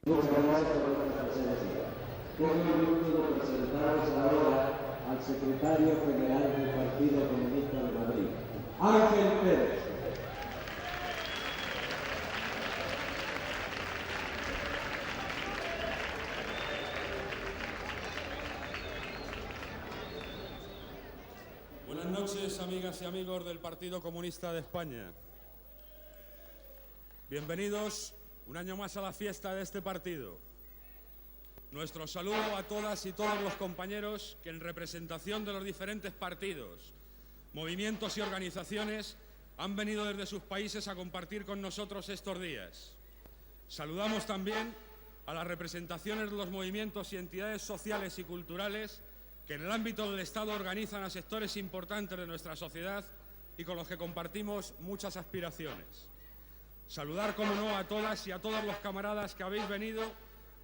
Muchas gracias por la presencia. Tengo el gusto de presentaros ahora al secretario general del Partido Comunista de Madrid, Ángel Pérez. Buenas noches, amigas y amigos del Partido Comunista de España. Bienvenidos un año más a la fiesta de este partido. Nuestro saludo a todas y todos los compañeros que en representación de los diferentes partidos, movimientos y organizaciones han venido desde sus países a compartir con nosotros estos días. Saludamos también a las representaciones de los movimientos y entidades sociales y culturales que en el ámbito del Estado organizan a sectores importantes de nuestra sociedad y con los que compartimos muchas aspiraciones. Saludar, como no, a todas y a todos los camaradas que habéis venido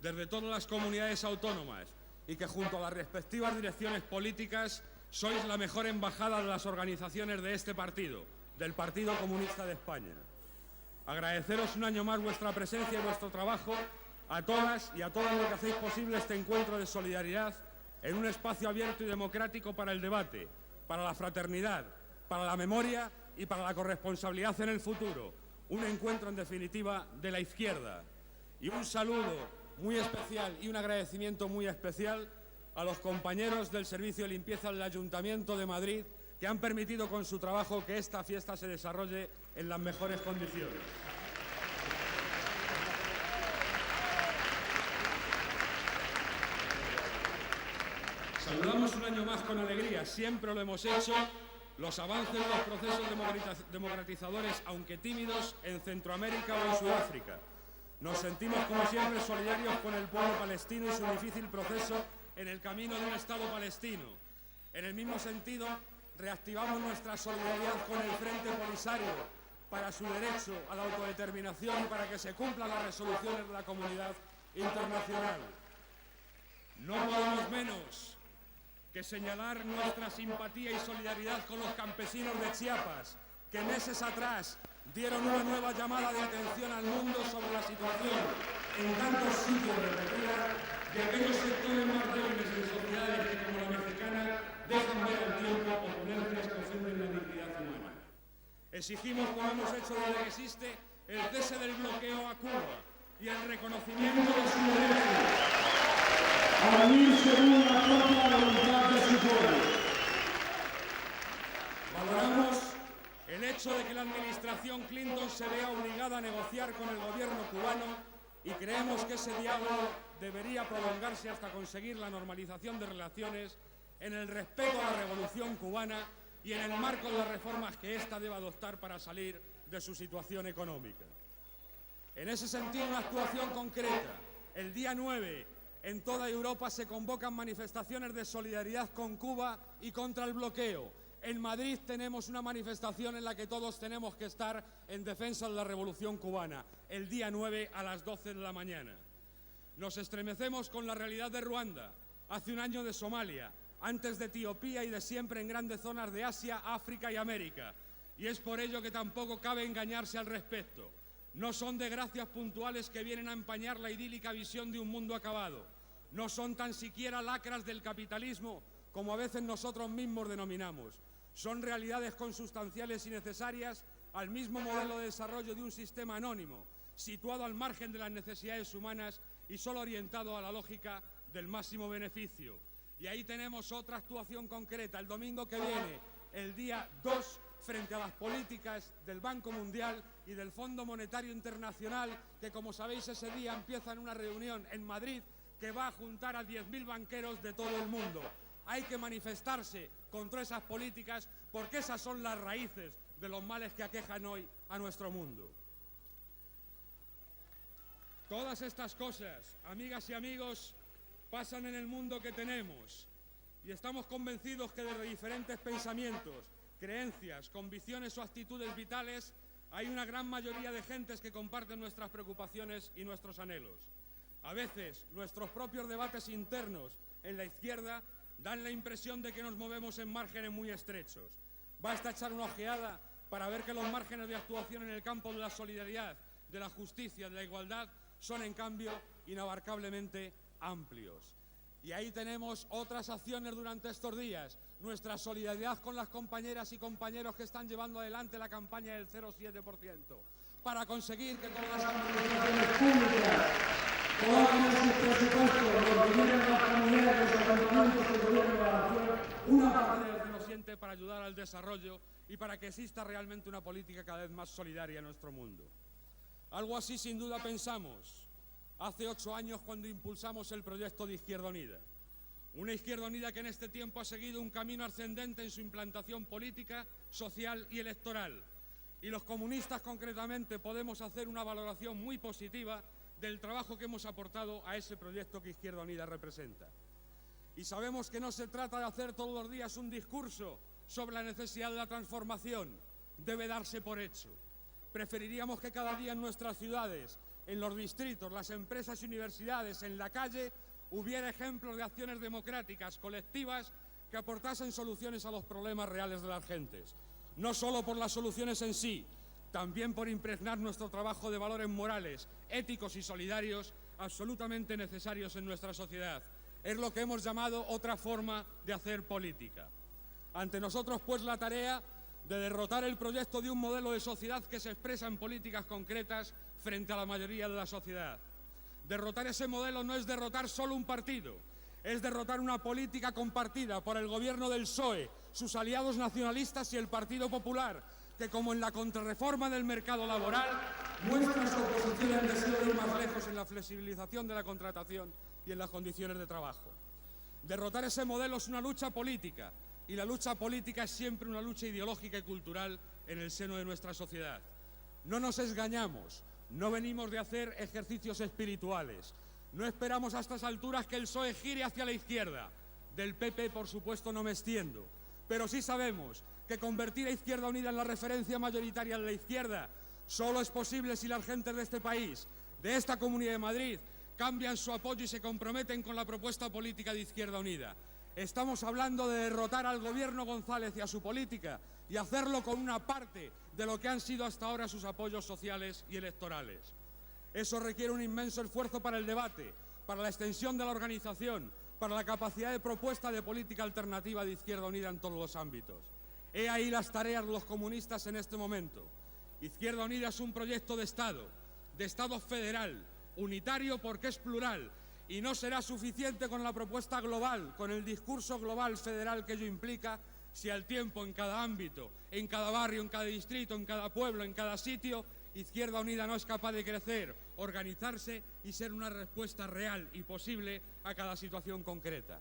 desde todas las comunidades autónomas y que junto a las respectivas direcciones políticas sois la mejor embajada de las organizaciones de este partido, del Partido Comunista de España. Agradeceros un año más vuestra presencia y vuestro trabajo a todas y a todos los que hacéis posible este encuentro de solidaridad en un espacio abierto y democrático para el debate, para la fraternidad, para la memoria y para la corresponsabilidad en el futuro. Un encuentro, en definitiva, de la izquierda. Y un saludo muy especial y un agradecimiento muy especial a los compañeros del Servicio de Limpieza del Ayuntamiento de Madrid que han permitido con su trabajo que esta fiesta se desarrolle en las mejores condiciones. Saludamos un año más con alegría, siempre lo hemos hecho, los avances de los procesos democratizadores, aunque tímidos, en Centroamérica o en Sudáfrica. Nos sentimos, como siempre, solidarios con el pueblo palestino y su difícil proceso en el camino de un Estado palestino. En el mismo sentido, reactivamos nuestra solidaridad con el Frente Polisario para su derecho a la autodeterminación y para que se cumplan las resoluciones de la comunidad internacional. No podemos menos que señalar nuestra simpatía y solidaridad con los campesinos de Chiapas, que meses atrás dieron una nueva llamada de atención al mundo sobre la situación en tantos sitios repetida de aquellos sectores más débiles en sociedades que, como la mexicana, dejan ver al tiempo oponerse que ofenden la dignidad humana. Exigimos, como hemos hecho desde que existe, el cese del bloqueo a Cuba y el reconocimiento de su derecho a vivir según la propia voluntad de su pueblo. Valoramos el hecho de que la administración Clinton se vea obligada a negociar con el gobierno cubano y creemos que ese diálogo debería prolongarse hasta conseguir la normalización de relaciones en el respeto a la revolución cubana y en el marco de las reformas que ésta deba adoptar para salir de su situación económica. En ese sentido, una actuación concreta. El día 9, en toda Europa se convocan manifestaciones de solidaridad con Cuba y contra el bloqueo. En Madrid tenemos una manifestación en la que todos tenemos que estar en defensa de la revolución cubana, el día 9 a las 12 de la mañana. Nos estremecemos con la realidad de Ruanda, hace un año de Somalia, antes de Etiopía y de siempre en grandes zonas de Asia, África y América. Y es por ello que tampoco cabe engañarse al respecto. No son desgracias puntuales que vienen a empañar la idílica visión de un mundo acabado. No son tan siquiera lacras del capitalismo, como a veces nosotros mismos denominamos. Son realidades consustanciales y necesarias al mismo modelo de desarrollo de un sistema anónimo, situado al margen de las necesidades humanas y solo orientado a la lógica del máximo beneficio. Y ahí tenemos otra actuación concreta, el domingo que viene, el día 2, frente a las políticas del Banco Mundial y del Fondo Monetario Internacional, que como sabéis ese día empiezan una reunión en Madrid que va a juntar a 10.000 banqueros de todo el mundo. Hay que manifestarse contra esas políticas porque esas son las raíces de los males que aquejan hoy a nuestro mundo. Todas estas cosas, amigas y amigos, pasan en el mundo que tenemos y estamos convencidos que de diferentes pensamientos, creencias, convicciones o actitudes vitales hay una gran mayoría de gentes que comparten nuestras preocupaciones y nuestros anhelos. A veces nuestros propios debates internos en la izquierda dan la impresión de que nos movemos en márgenes muy estrechos. Basta echar una ojeada para ver que los márgenes de actuación en el campo de la solidaridad, de la justicia, de la igualdad, son en cambio inabarcablemente amplios. Y ahí tenemos otras acciones durante estos días, nuestra solidaridad con las compañeras y compañeros que están llevando adelante la campaña del 0,7%, para conseguir que todas las administraciones públicas coloquen en sus presupuestos los dineros de las comunidades, los ayuntamientos, el gobierno de la nación, una parte del 0,7 para ayudar al desarrollo y para que exista realmente una política cada vez más solidaria en nuestro mundo. Algo así sin duda pensamos hace 8 años cuando impulsamos el proyecto de Izquierda Unida. Una Izquierda Unida que en este tiempo ha seguido un camino ascendente en su implantación política, social y electoral. Y los comunistas concretamente podemos hacer una valoración muy positiva del trabajo que hemos aportado a ese proyecto que Izquierda Unida representa. Y sabemos que no se trata de hacer todos los días un discurso sobre la necesidad de la transformación, debe darse por hecho. Preferiríamos que cada día en nuestras ciudades, en los distritos, las empresas y universidades, en la calle, hubiera ejemplos de acciones democráticas, colectivas, que aportasen soluciones a los problemas reales de las gentes. No solo por las soluciones en sí, también por impregnar nuestro trabajo de valores morales, éticos y solidarios absolutamente necesarios en nuestra sociedad. Es lo que hemos llamado otra forma de hacer política. Ante nosotros, pues, la tarea de derrotar el proyecto de un modelo de sociedad que se expresa en políticas concretas frente a la mayoría de la sociedad. Derrotar ese modelo no es derrotar solo un partido, es derrotar una política compartida por el gobierno del PSOE, sus aliados nacionalistas y el Partido Popular, que como en la contrarreforma del mercado laboral, muestra su oposición al deseo de ir más lejos en la flexibilización de la contratación y en las condiciones de trabajo. Derrotar ese modelo es una lucha política, y la lucha política es siempre una lucha ideológica y cultural en el seno de nuestra sociedad. No nos engañamos, no venimos de hacer ejercicios espirituales. No esperamos a estas alturas que el PSOE gire hacia la izquierda. Del PP, por supuesto, no me extiendo. Pero sí sabemos que convertir a Izquierda Unida en la referencia mayoritaria de la izquierda solo es posible si las gentes de este país, de esta Comunidad de Madrid, cambian su apoyo y se comprometen con la propuesta política de Izquierda Unida. Estamos hablando de derrotar al gobierno González y a su política y hacerlo con una parte de lo que han sido hasta ahora sus apoyos sociales y electorales. Eso requiere un inmenso esfuerzo para el debate, para la extensión de la organización, para la capacidad de propuesta de política alternativa de Izquierda Unida en todos los ámbitos. He ahí las tareas de los comunistas en este momento. Izquierda Unida es un proyecto de Estado federal, unitario porque es plural, y no será suficiente con la propuesta global, con el discurso global federal que ello implica, si al tiempo, en cada ámbito, en cada barrio, en cada distrito, en cada pueblo, en cada sitio, Izquierda Unida no es capaz de crecer, organizarse y ser una respuesta real y posible a cada situación concreta.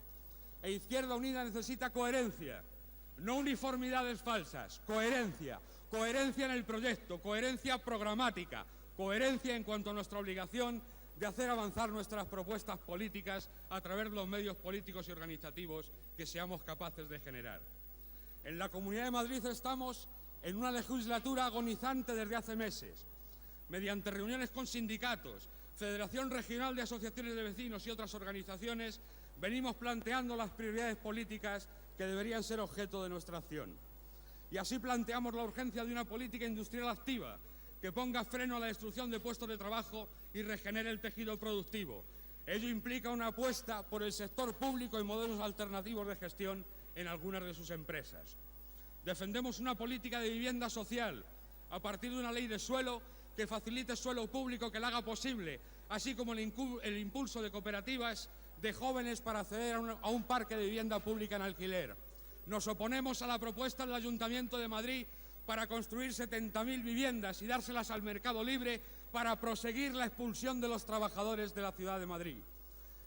E Izquierda Unida necesita coherencia, no uniformidades falsas, coherencia. Coherencia en el proyecto, coherencia programática, coherencia en cuanto a nuestra obligación de hacer avanzar nuestras propuestas políticas a través de los medios políticos y organizativos que seamos capaces de generar. En la Comunidad de Madrid estamos en una legislatura agonizante desde hace meses. Mediante reuniones con sindicatos, Federación Regional de Asociaciones de Vecinos y otras organizaciones, venimos planteando las prioridades políticas que deberían ser objeto de nuestra acción. Y así planteamos la urgencia de una política industrial activa, que ponga freno a la destrucción de puestos de trabajo y regenere el tejido productivo. Ello implica una apuesta por el sector público y modelos alternativos de gestión en algunas de sus empresas. Defendemos una política de vivienda social a partir de una ley de suelo que facilite suelo público que la haga posible, así como el impulso de cooperativas de jóvenes para acceder a un parque de vivienda pública en alquiler. Nos oponemos a la propuesta del Ayuntamiento de Madrid para construir 70.000 viviendas y dárselas al mercado libre para proseguir la expulsión de los trabajadores de la ciudad de Madrid.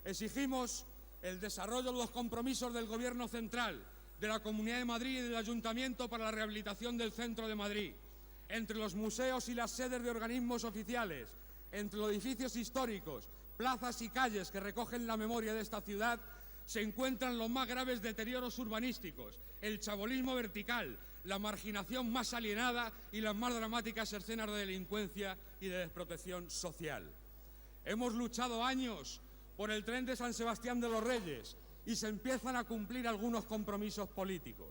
Exigimos el desarrollo de los compromisos del Gobierno central, de la Comunidad de Madrid y del Ayuntamiento para la rehabilitación del centro de Madrid. Entre los museos y las sedes de organismos oficiales, entre los edificios históricos, plazas y calles que recogen la memoria de esta ciudad, se encuentran los más graves deterioros urbanísticos, el chabolismo vertical, la marginación más alienada y las más dramáticas escenas de delincuencia y de desprotección social. Hemos luchado años por el tren de San Sebastián de los Reyes y se empiezan a cumplir algunos compromisos políticos.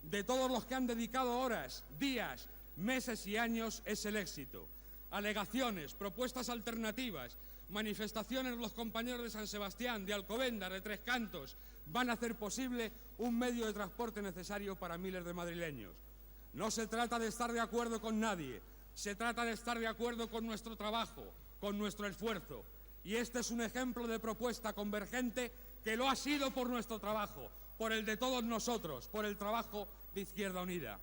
De todos los que han dedicado horas, días, meses y años es el éxito. Alegaciones, propuestas alternativas, manifestaciones de los compañeros de San Sebastián, de Alcobendas, de Tres Cantos, van a hacer posible un medio de transporte necesario para miles de madrileños. No se trata de estar de acuerdo con nadie, se trata de estar de acuerdo con nuestro trabajo, con nuestro esfuerzo. Y este es un ejemplo de propuesta convergente que lo ha sido por nuestro trabajo, por el de todos nosotros, por el trabajo de Izquierda Unida.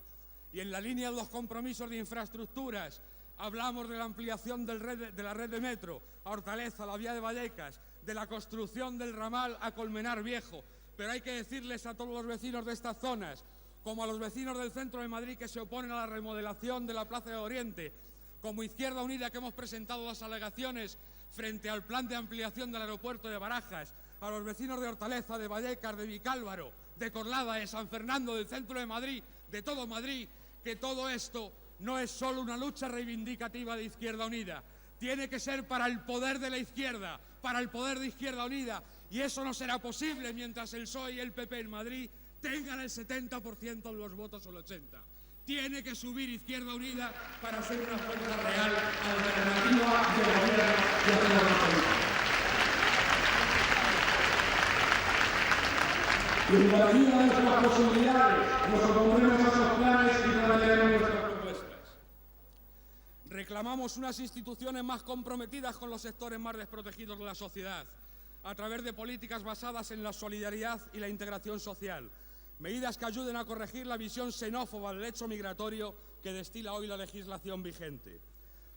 Y en la línea de los compromisos de infraestructuras, hablamos de la ampliación de la red de metro a Hortaleza, a la vía de Vallecas, de la construcción del ramal a Colmenar Viejo. Pero hay que decirles a todos los vecinos de estas zonas, como a los vecinos del centro de Madrid que se oponen a la remodelación de la Plaza de Oriente, como Izquierda Unida que hemos presentado las alegaciones frente al plan de ampliación del aeropuerto de Barajas, a los vecinos de Hortaleza, de Vallecas, de Vicálvaro, de Corlada, de San Fernando, del centro de Madrid, de todo Madrid, que todo esto no es solo una lucha reivindicativa de Izquierda Unida, tiene que ser para el poder de la izquierda, para el poder de Izquierda Unida, y eso no será posible mientras el PSOE y el PP en Madrid tengan el 70% de los votos o el 80%. Tiene que subir Izquierda Unida para ser una fuerza real, alternativa de gobierno y hacer una política. Y en la medida de nuestras posibilidades nos opondremos a esos planes y trabajaremos nuestras propuestas. Reclamamos unas instituciones más comprometidas con los sectores más desprotegidos de la sociedad, a través de políticas basadas en la solidaridad y la integración social. Medidas que ayuden a corregir la visión xenófoba del hecho migratorio que destila hoy la legislación vigente.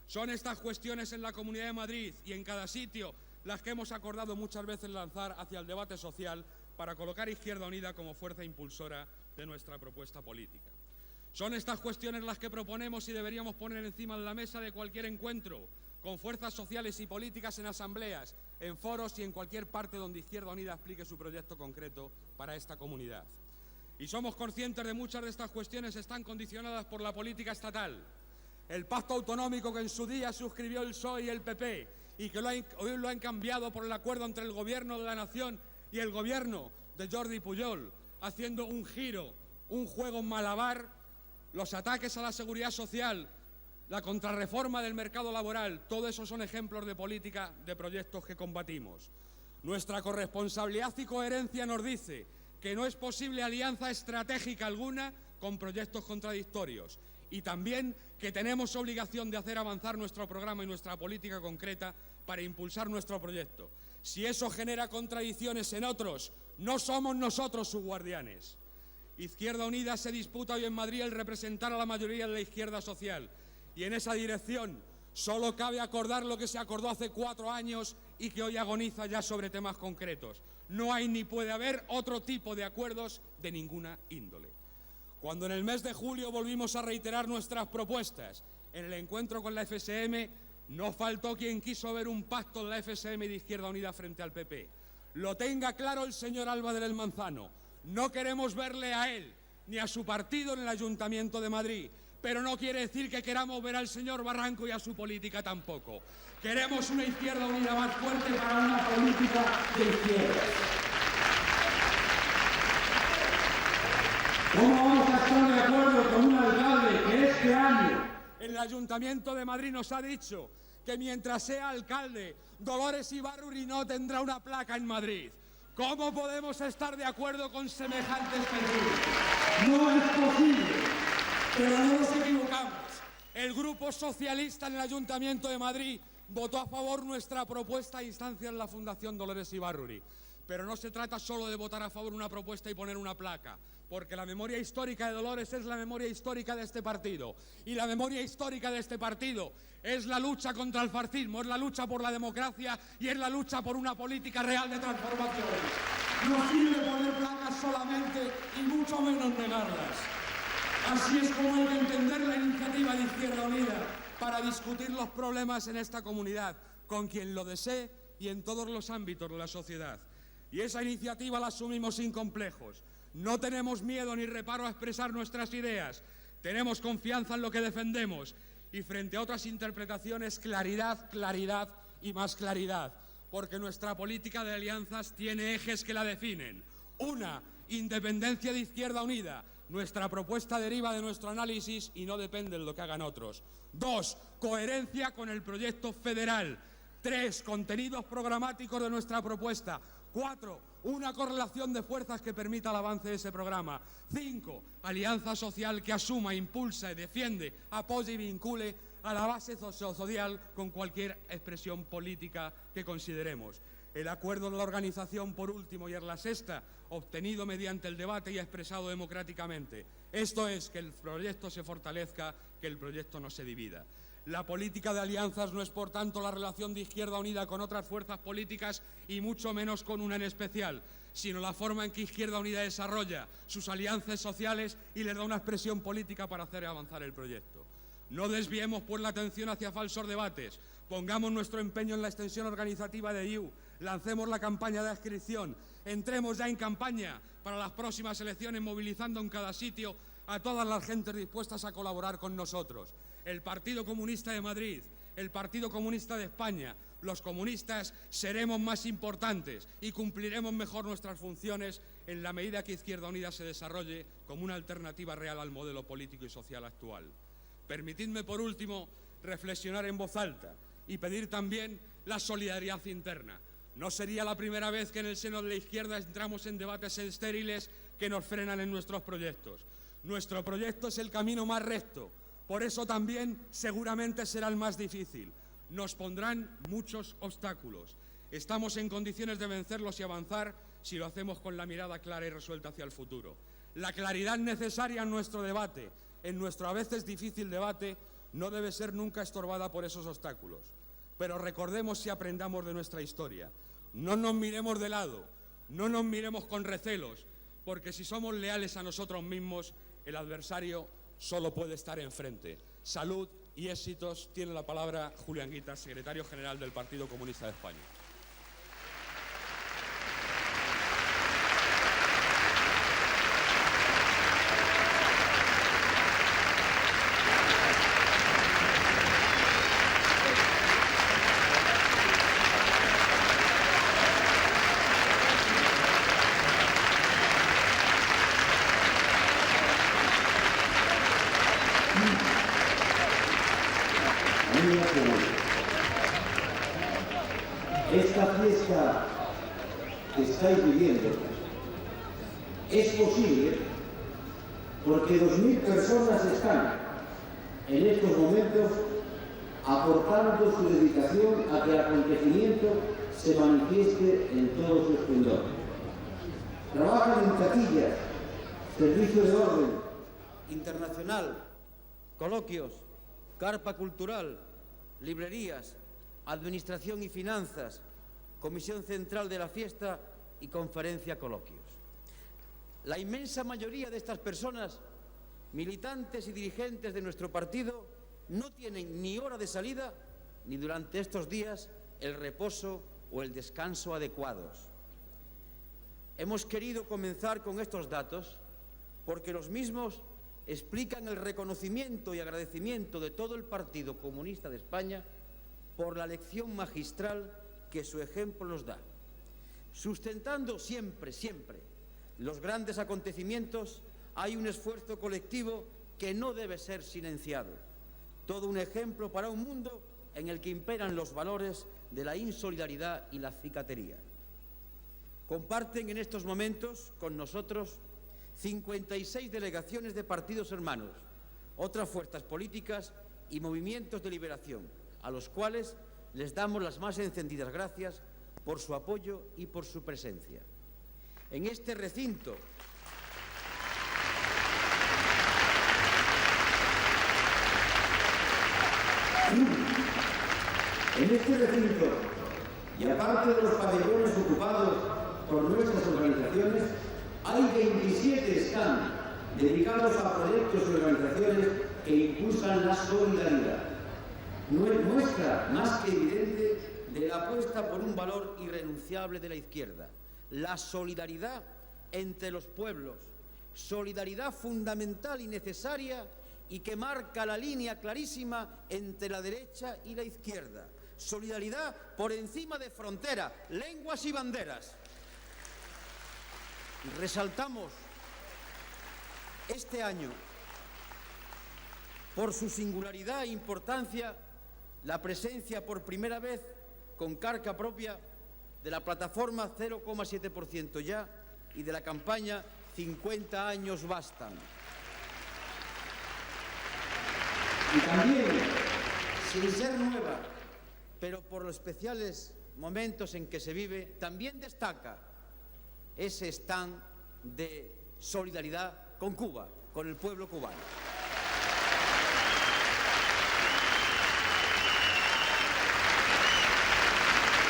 Son estas cuestiones en la Comunidad de Madrid y en cada sitio las que hemos acordado muchas veces lanzar hacia el debate social para colocar a Izquierda Unida como fuerza impulsora de nuestra propuesta política. Son estas cuestiones las que proponemos y deberíamos poner encima de la mesa de cualquier encuentro con fuerzas sociales y políticas en asambleas, en foros y en cualquier parte donde Izquierda Unida explique su proyecto concreto para esta comunidad. Y somos conscientes de muchas de estas cuestiones están condicionadas por la política estatal. El pacto autonómico que en su día suscribió el PSOE y el PP y que hoy lo han cambiado por el acuerdo entre el Gobierno de la Nación y el Gobierno de Jordi Pujol, haciendo un giro, un juego malabar, los ataques a la seguridad social, la contrarreforma del mercado laboral, todo eso son ejemplos de política de proyectos que combatimos. Nuestra corresponsabilidad y coherencia nos dice que no es posible alianza estratégica alguna con proyectos contradictorios y también que tenemos obligación de hacer avanzar nuestro programa y nuestra política concreta para impulsar nuestro proyecto. Si eso genera contradicciones en otros, no somos nosotros sus guardianes. Izquierda Unida se disputa hoy en Madrid el representar a la mayoría de la izquierda social y en esa dirección solo cabe acordar lo que se acordó hace 4 años y que hoy agoniza ya sobre temas concretos. No hay ni puede haber otro tipo de acuerdos de ninguna índole. Cuando en el mes de julio volvimos a reiterar nuestras propuestas en el encuentro con la FSM, no faltó quien quiso ver un pacto de la FSM y de Izquierda Unida frente al PP. Lo tenga claro el señor Alba del Manzano. No queremos verle a él ni a su partido en el Ayuntamiento de Madrid, pero no quiere decir que queramos ver al señor Barranco y a su política tampoco. Queremos una Izquierda Unida más fuerte para una política de izquierda. ¿Cómo vamos a estar de acuerdo con un alcalde que este año en el Ayuntamiento de Madrid nos ha dicho que mientras sea alcalde, Dolores Ibarruri no tendrá una placa en Madrid? ¿Cómo podemos estar de acuerdo con semejantes medidas? No es posible, pero no nos equivocamos. El Grupo Socialista en el Ayuntamiento de Madrid votó a favor nuestra propuesta a instancias de la Fundación Dolores Ibarruri. Pero no se trata solo de votar a favor de una propuesta y poner una placa, porque la memoria histórica de Dolores es la memoria histórica de este partido. Y la memoria histórica de este partido es la lucha contra el fascismo, es la lucha por la democracia y es la lucha por una política real de transformación. No sirve poner placas solamente y mucho menos negarlas. Así es como hay que entender la iniciativa de Izquierda Unida para discutir los problemas en esta comunidad, con quien lo desee y en todos los ámbitos de la sociedad. Y esa iniciativa la asumimos sin complejos. No tenemos miedo ni reparo a expresar nuestras ideas. Tenemos confianza en lo que defendemos. Y frente a otras interpretaciones, claridad, claridad y más claridad. Porque nuestra política de alianzas tiene ejes que la definen. Una, independencia de Izquierda Unida. Nuestra propuesta deriva de nuestro análisis y no depende de lo que hagan otros. 2, coherencia con el proyecto federal. 3, contenidos programáticos de nuestra propuesta. 4, una correlación de fuerzas que permita el avance de ese programa. 5, alianza social que asuma, impulse, defiende, apoye y vincule a la base social con cualquier expresión política que consideremos. El acuerdo de la organización, por último, y es la sexta, obtenido mediante el debate y expresado democráticamente. Esto es, que el proyecto se fortalezca, que el proyecto no se divida. La política de alianzas no es, por tanto, la relación de Izquierda Unida con otras fuerzas políticas y mucho menos con una en especial, sino la forma en que Izquierda Unida desarrolla sus alianzas sociales y les da una expresión política para hacer avanzar el proyecto. No desviemos, pues, la atención hacia falsos debates. Pongamos nuestro empeño en la extensión organizativa de IU, lancemos la campaña de adscripción, entremos ya en campaña para las próximas elecciones, movilizando en cada sitio a todas las gentes dispuestas a colaborar con nosotros. El Partido Comunista de Madrid, el Partido Comunista de España, los comunistas seremos más importantes y cumpliremos mejor nuestras funciones en la medida que Izquierda Unida se desarrolle como una alternativa real al modelo político y social actual. Permitidme, por último, reflexionar en voz alta y pedir también la solidaridad interna. No sería la primera vez que en el seno de la izquierda entramos en debates estériles que nos frenan en nuestros proyectos. Nuestro proyecto es el camino más recto, por eso también seguramente será el más difícil. Nos pondrán muchos obstáculos. Estamos en condiciones de vencerlos y avanzar si lo hacemos con la mirada clara y resuelta hacia el futuro. La claridad necesaria en nuestro debate, en nuestro a veces difícil debate, no debe ser nunca estorbada por esos obstáculos. Pero recordemos y aprendamos de nuestra historia. No nos miremos de lado, no nos miremos con recelos, porque si somos leales a nosotros mismos, el adversario solo puede estar enfrente. Salud y éxitos. Tiene la palabra Julián Guitas, secretario general del Partido Comunista de España. Esta fiesta que estáis viviendo es posible porque 2000 personas están en estos momentos aportando su dedicación a que el acontecimiento se manifieste en todo su esplendor. Trabajan en taquillas, servicio de orden internacional, coloquios, carpa cultural, librerías, administración y finanzas, comisión central de la fiesta y conferencia coloquios. La inmensa mayoría de estas personas, militantes y dirigentes de nuestro partido, no tienen ni hora de salida ni durante estos días el reposo o el descanso adecuados. Hemos querido comenzar con estos datos porque los mismos explican el reconocimiento y agradecimiento de todo el Partido Comunista de España por la lección magistral que su ejemplo nos da. Sustentando siempre los grandes acontecimientos, hay un esfuerzo colectivo que no debe ser silenciado. Todo un ejemplo para un mundo en el que imperan los valores de la insolidaridad y la cicatería. Comparten en estos momentos con nosotros 56 delegaciones de partidos hermanos, otras fuerzas políticas y movimientos de liberación, a los cuales les damos las más encendidas gracias por su apoyo y por su presencia. En este recinto y aparte de los pabellones ocupados por nuestras organizaciones, hay 27 stands dedicados a proyectos y organizaciones que impulsan la solidaridad. Muestra más que evidente de la apuesta por un valor irrenunciable de la izquierda, la solidaridad entre los pueblos, solidaridad fundamental y necesaria y que marca la línea clarísima entre la derecha y la izquierda. Solidaridad por encima de fronteras, lenguas y banderas. Resaltamos este año, por su singularidad e importancia, la presencia por primera vez con carga propia de la plataforma 0,7% ya y de la campaña 50 años bastan. Y también, sin ser nueva, pero por los especiales momentos en que se vive, también destaca ese stand de solidaridad con Cuba, con el pueblo cubano.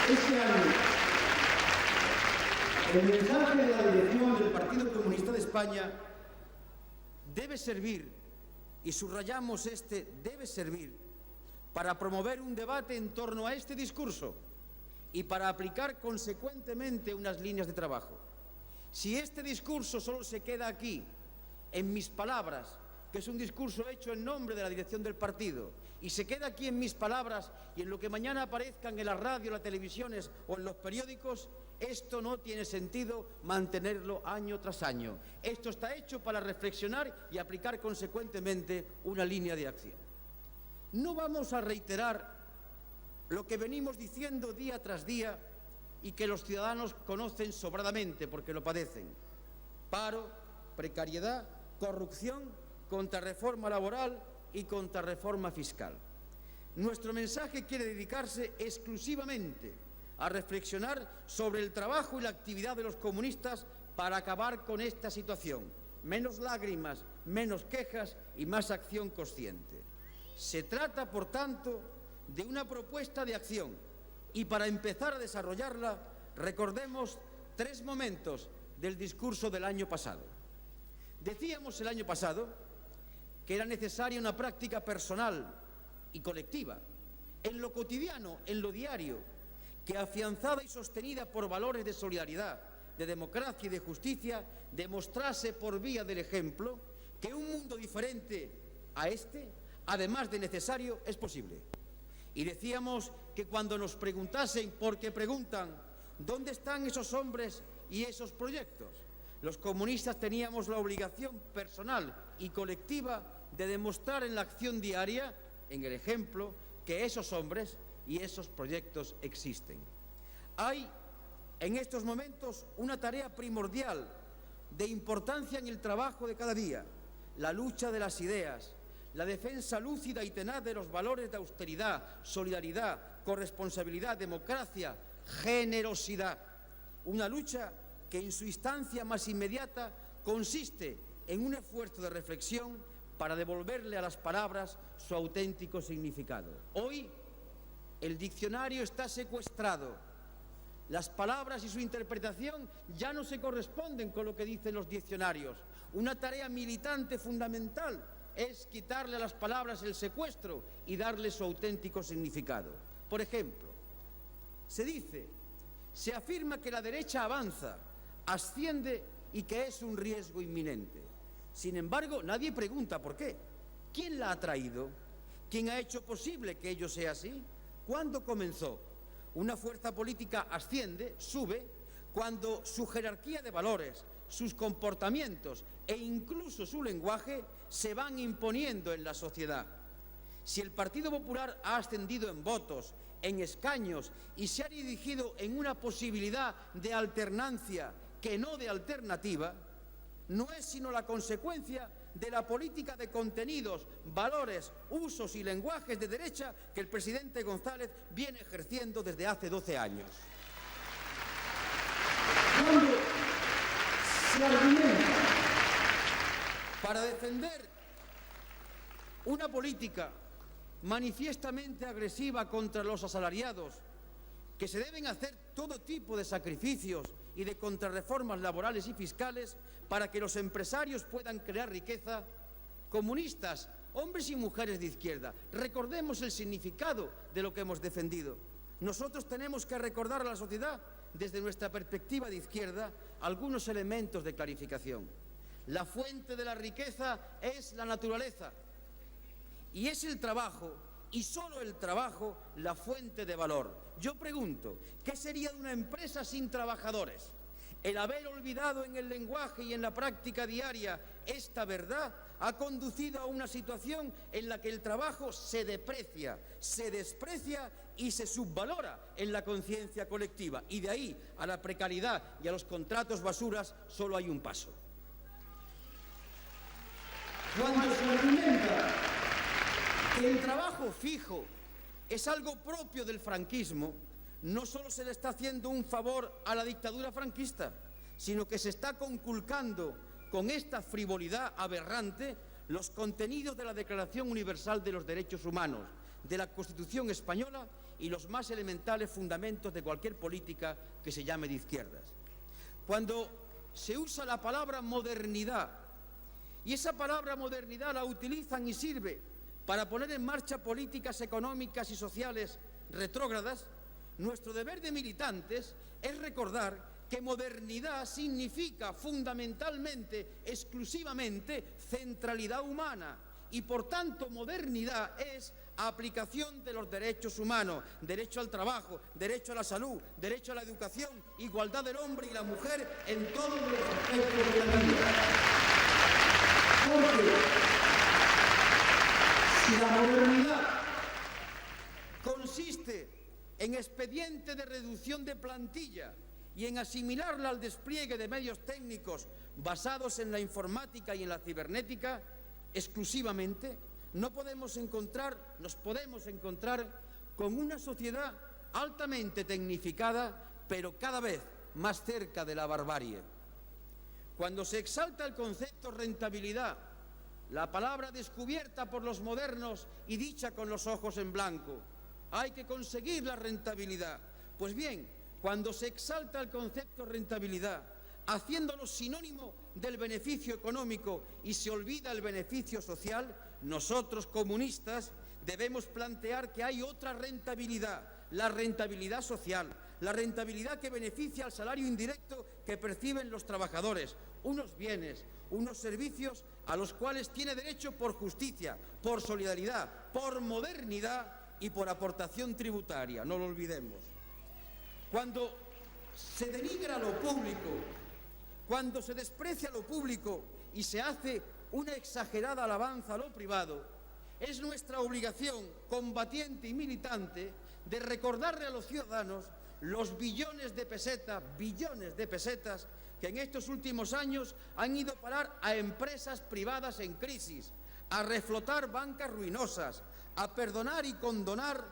Este año, el mensaje de la dirección del Partido Comunista de España debe servir, y subrayamos debe servir, para promover un debate en torno a este discurso y para aplicar consecuentemente unas líneas de trabajo. Si este discurso solo se queda aquí, en mis palabras, que es un discurso hecho en nombre de la dirección del partido, y se queda aquí en mis palabras y en lo que mañana aparezcan en la radio, las televisiones o en los periódicos, esto no tiene sentido mantenerlo año tras año. Esto está hecho para reflexionar y aplicar consecuentemente una línea de acción. No vamos a reiterar lo que venimos diciendo día tras día y que los ciudadanos conocen sobradamente porque lo padecen: paro, precariedad, corrupción, contrarreforma laboral y contrarreforma fiscal. Nuestro mensaje quiere dedicarse exclusivamente a reflexionar sobre el trabajo y la actividad de los comunistas para acabar con esta situación. Menos lágrimas, menos quejas y más acción consciente. Se trata, por tanto, de una propuesta de acción y para empezar a desarrollarla recordemos 3 momentos del discurso del año pasado. Decíamos el año pasado que era necesaria una práctica personal y colectiva, en lo cotidiano, en lo diario, que afianzada y sostenida por valores de solidaridad, de democracia y de justicia, demostrase por vía del ejemplo que un mundo diferente a este, además de necesario, es posible. Y decíamos que cuando nos preguntasen, porque preguntan, ¿dónde están esos hombres y esos proyectos? Los comunistas teníamos la obligación personal y colectiva de demostrar en la acción diaria, en el ejemplo, que esos hombres y esos proyectos existen. Hay en estos momentos una tarea primordial de importancia en el trabajo de cada día: la lucha de las ideas, la defensa lúcida y tenaz de los valores de austeridad, solidaridad, corresponsabilidad, democracia, generosidad. Una lucha que en su instancia más inmediata consiste en un esfuerzo de reflexión para devolverle a las palabras su auténtico significado. Hoy el diccionario está secuestrado. Las palabras y su interpretación ya no se corresponden con lo que dicen los diccionarios. Una tarea militante fundamental es quitarle a las palabras el secuestro y darle su auténtico significado. Por ejemplo, se afirma que la derecha avanza, asciende y que es un riesgo inminente. Sin embargo, nadie pregunta por qué. ¿Quién la ha traído? ¿Quién ha hecho posible que ello sea así? ¿Cuándo comenzó? Una fuerza política asciende, sube, cuando su jerarquía de valores, sus comportamientos e incluso su lenguaje se van imponiendo en la sociedad. Si el Partido Popular ha ascendido en votos, en escaños y se ha dirigido en una posibilidad de alternancia que no de alternativa, no es sino la consecuencia de la política de contenidos, valores, usos y lenguajes de derecha que el presidente González viene ejerciendo desde hace 12 años. se argumenta? Para defender una política manifiestamente agresiva contra los asalariados, que se deben hacer todo tipo de sacrificios y de contrarreformas laborales y fiscales para que los empresarios puedan crear riqueza, comunistas, hombres y mujeres de izquierda, recordemos el significado de lo que hemos defendido. Nosotros tenemos que recordar a la sociedad, desde nuestra perspectiva de izquierda, algunos elementos de clarificación. La fuente de la riqueza es la naturaleza y es el trabajo, y solo el trabajo, la fuente de valor. Yo pregunto, ¿qué sería de una empresa sin trabajadores? El haber olvidado en el lenguaje y en la práctica diaria esta verdad ha conducido a una situación en la que el trabajo se deprecia, se desprecia y se subvalora en la conciencia colectiva. Y de ahí a la precariedad y a los contratos basuras solo hay un paso. Cuando se argumenta que el trabajo fijo es algo propio del franquismo, no solo se le está haciendo un favor a la dictadura franquista, sino que se está conculcando con esta frivolidad aberrante los contenidos de la Declaración Universal de los Derechos Humanos, de la Constitución Española y los más elementales fundamentos de cualquier política que se llame de izquierdas. Cuando se usa la palabra modernidad, y esa palabra modernidad la utilizan y sirve para poner en marcha políticas económicas y sociales retrógradas, nuestro deber de militantes es recordar que modernidad significa fundamentalmente, exclusivamente, centralidad humana y, por tanto, modernidad es aplicación de los derechos humanos, derecho al trabajo, derecho a la salud, derecho a la educación, igualdad del hombre y la mujer en todos los aspectos de la vida. Porque si la modernidad consiste en expediente de reducción de plantilla y en asimilarla al despliegue de medios técnicos basados en la informática y en la cibernética exclusivamente, nos podemos encontrar con una sociedad altamente tecnificada, pero cada vez más cerca de la barbarie. Cuando se exalta el concepto rentabilidad, la palabra descubierta por los modernos y dicha con los ojos en blanco, hay que conseguir la rentabilidad. Pues bien, cuando se exalta el concepto rentabilidad, haciéndolo sinónimo del beneficio económico y se olvida el beneficio social, nosotros comunistas debemos plantear que hay otra rentabilidad, la rentabilidad social, la rentabilidad que beneficia al salario indirecto que perciben los trabajadores, unos bienes, unos servicios a los cuales tiene derecho por justicia, por solidaridad, por modernidad y por aportación tributaria, no lo olvidemos. Cuando se denigra lo público, cuando se desprecia lo público y se hace una exagerada alabanza a lo privado, es nuestra obligación combatiente y militante de recordarle a los ciudadanos los billones de pesetas que en estos últimos años han ido a parar a empresas privadas en crisis, a reflotar bancas ruinosas, a perdonar y condonar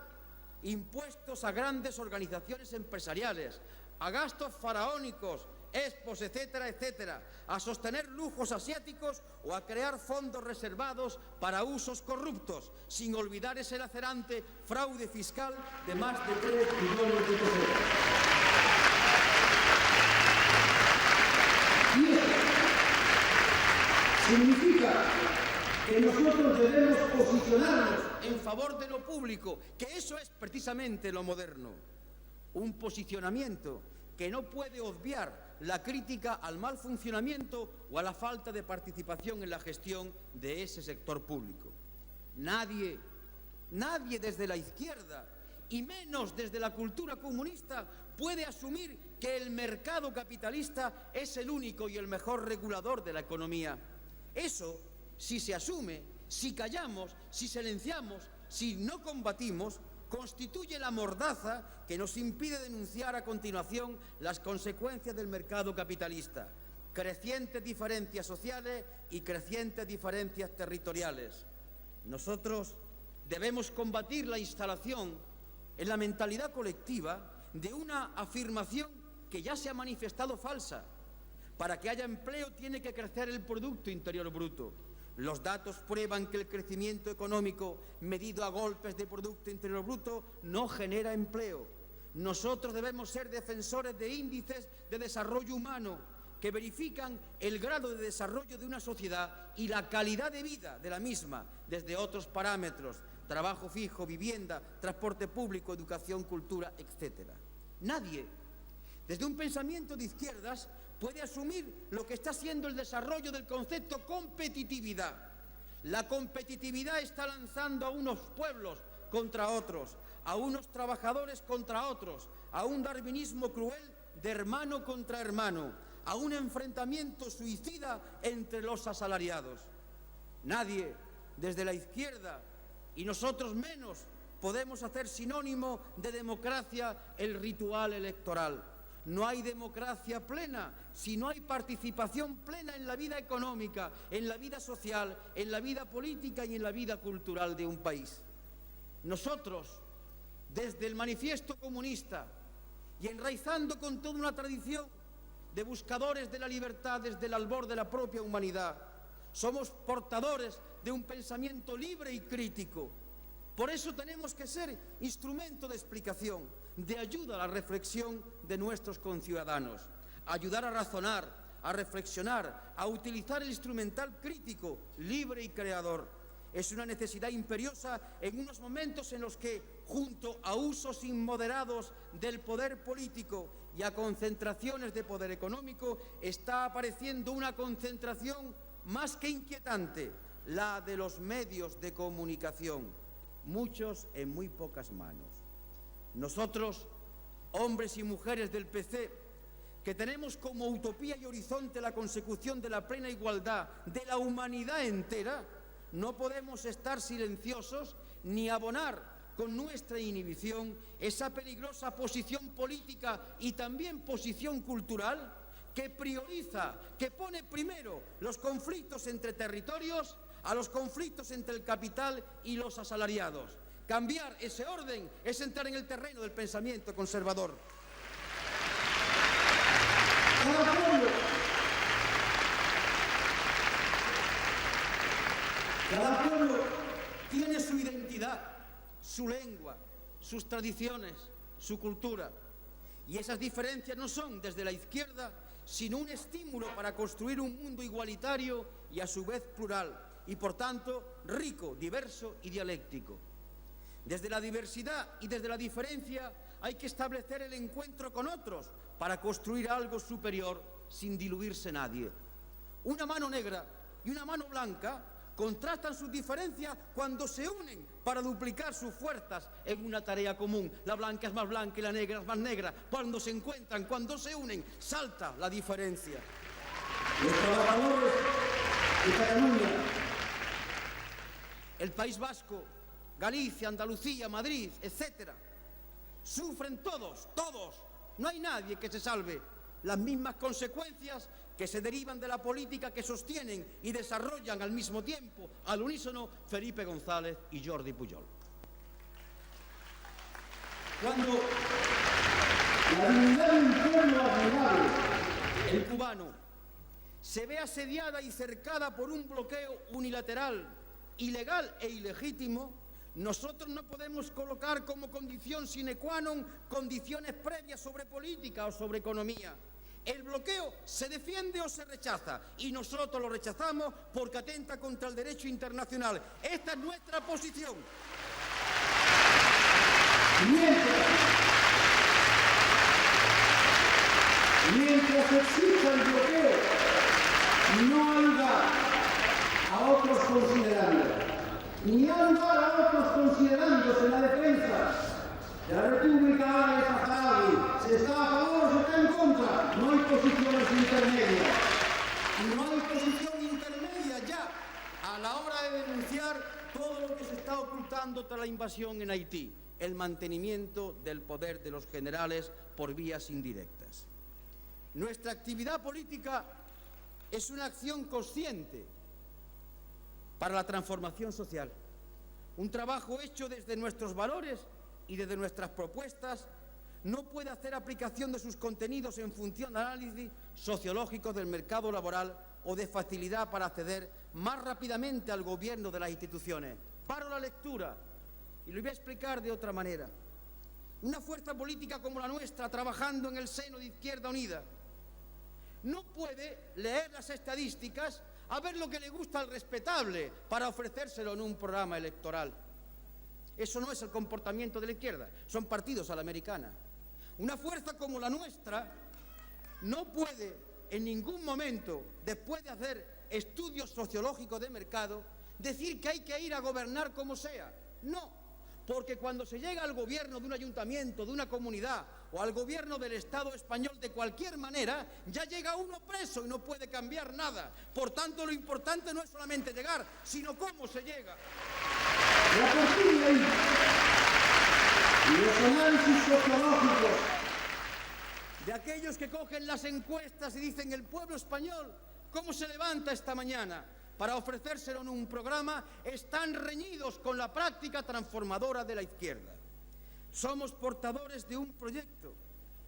impuestos a grandes organizaciones empresariales, a gastos faraónicos, expos, etcétera, etcétera, a sostener lujos asiáticos o a crear fondos reservados para usos corruptos, sin olvidar ese lacerante fraude fiscal de más de 3 billones de pesetas. Y eso significa que nosotros debemos posicionarnos en favor de lo público, que eso es precisamente lo moderno. Un posicionamiento que no puede obviar la crítica al mal funcionamiento o a la falta de participación en la gestión de ese sector público. Nadie desde la izquierda, y menos desde la cultura comunista, puede asumir que el mercado capitalista es el único y el mejor regulador de la economía. Eso, si se asume, si callamos, si silenciamos, si no combatimos, constituye la mordaza que nos impide denunciar a continuación las consecuencias del mercado capitalista, crecientes diferencias sociales y crecientes diferencias territoriales. Nosotros debemos combatir la instalación en la mentalidad colectiva de una afirmación que ya se ha manifestado falsa. Para que haya empleo tiene que crecer el Producto Interior Bruto. Los datos prueban que el crecimiento económico medido a golpes de Producto Interior Bruto no genera empleo. Nosotros debemos ser defensores de índices de desarrollo humano que verifican el grado de desarrollo de una sociedad y la calidad de vida de la misma desde otros parámetros: trabajo fijo, vivienda, transporte público, educación, cultura, etc. Nadie, desde un pensamiento de izquierdas, puede asumir lo que está siendo el desarrollo del concepto competitividad. La competitividad está lanzando a unos pueblos contra otros, a unos trabajadores contra otros, a un darwinismo cruel de hermano contra hermano, a un enfrentamiento suicida entre los asalariados. Nadie, desde la izquierda, y nosotros menos, podemos hacer sinónimo de democracia el ritual electoral. No hay democracia plena si no hay participación plena en la vida económica, en la vida social, en la vida política y en la vida cultural de un país. Nosotros, desde el Manifiesto Comunista y enraizando con toda una tradición de buscadores de la libertad desde el albor de la propia humanidad, somos portadores de un pensamiento libre y crítico. Por eso tenemos que ser instrumento de explicación, de ayuda a la reflexión de nuestros conciudadanos, ayudar a razonar, a reflexionar, a utilizar el instrumental crítico, libre y creador. Es una necesidad imperiosa en unos momentos en los que, junto a usos inmoderados del poder político y a concentraciones de poder económico, está apareciendo una concentración más que inquietante, la de los medios de comunicación, muchos en muy pocas manos. Nosotros, hombres y mujeres del PC, que tenemos como utopía y horizonte la consecución de la plena igualdad de la humanidad entera, no podemos estar silenciosos ni abonar con nuestra inhibición esa peligrosa posición política y también posición cultural que prioriza, que pone primero los conflictos entre territorios a los conflictos entre el capital y los asalariados. Cambiar ese orden es entrar en el terreno del pensamiento conservador. Cada pueblo tiene su identidad, su lengua, sus tradiciones, su cultura. Y esas diferencias no son, desde la izquierda, sino un estímulo para construir un mundo igualitario y a su vez plural, y por tanto rico, diverso y dialéctico. Desde la diversidad y desde la diferencia hay que establecer el encuentro con otros para construir algo superior sin diluirse nadie. Una mano negra y una mano blanca contrastan sus diferencias cuando se unen para duplicar sus fuerzas en una tarea común. La blanca es más blanca y la negra es más negra. Cuando se encuentran, cuando se unen, salta la diferencia. Los trabajadores de Cataluña, el País Vasco, Galicia, Andalucía, Madrid, etc., sufren todos, no hay nadie que se salve, las mismas consecuencias que se derivan de la política que sostienen y desarrollan al mismo tiempo, al unísono, Felipe González y Jordi Pujol. cuando la dignidad de un pueblo admirable, El cubano se ve asediada y cercada por un bloqueo unilateral, ilegal e ilegítimo. Nosotros no podemos colocar como condición sine qua non condiciones previas sobre política o sobre economía. El bloqueo se defiende o se rechaza y nosotros lo rechazamos porque atenta contra el derecho internacional. Esta es nuestra posición. Mientras exista el bloqueo, no hay lugar a otros considerandos, ni hay lugar a otros considerandos en la defensa de la República Árabe Saharaui. Se está a favor o se está en contra. No hay posiciones intermedias. Y no hay posición intermedia ya a la hora de denunciar todo lo que se está ocultando tras la invasión en Haití, el mantenimiento del poder de los generales por vías indirectas. Nuestra actividad política es una acción consciente para la transformación social, un trabajo hecho desde nuestros valores y desde nuestras propuestas, no puede hacer aplicación de sus contenidos en función de análisis sociológicos del mercado laboral o de facilidad para acceder más rápidamente al gobierno de las instituciones. Paro la lectura y lo voy a explicar de otra manera. Una fuerza política como la nuestra, trabajando en el seno de Izquierda Unida, no puede leer las estadísticas a ver lo que le gusta al respetable para ofrecérselo en un programa electoral. Eso no es el comportamiento de la izquierda, son partidos a la americana. Una fuerza como la nuestra no puede en ningún momento, después de hacer estudios sociológicos de mercado, decir que hay que ir a gobernar como sea. No, porque cuando se llega al gobierno de un ayuntamiento, de una comunidad o al gobierno del Estado español de cualquier manera, ya llega uno preso y no puede cambiar nada. Por tanto, lo importante no es solamente llegar, sino cómo se llega. Y a partir de ahí, y los análisis sociológicos de aquellos que cogen las encuestas y dicen el pueblo español, ¿cómo se levanta esta mañana? Para ofrecérselo en un programa, están reñidos con la práctica transformadora de la izquierda. Somos portadores de un proyecto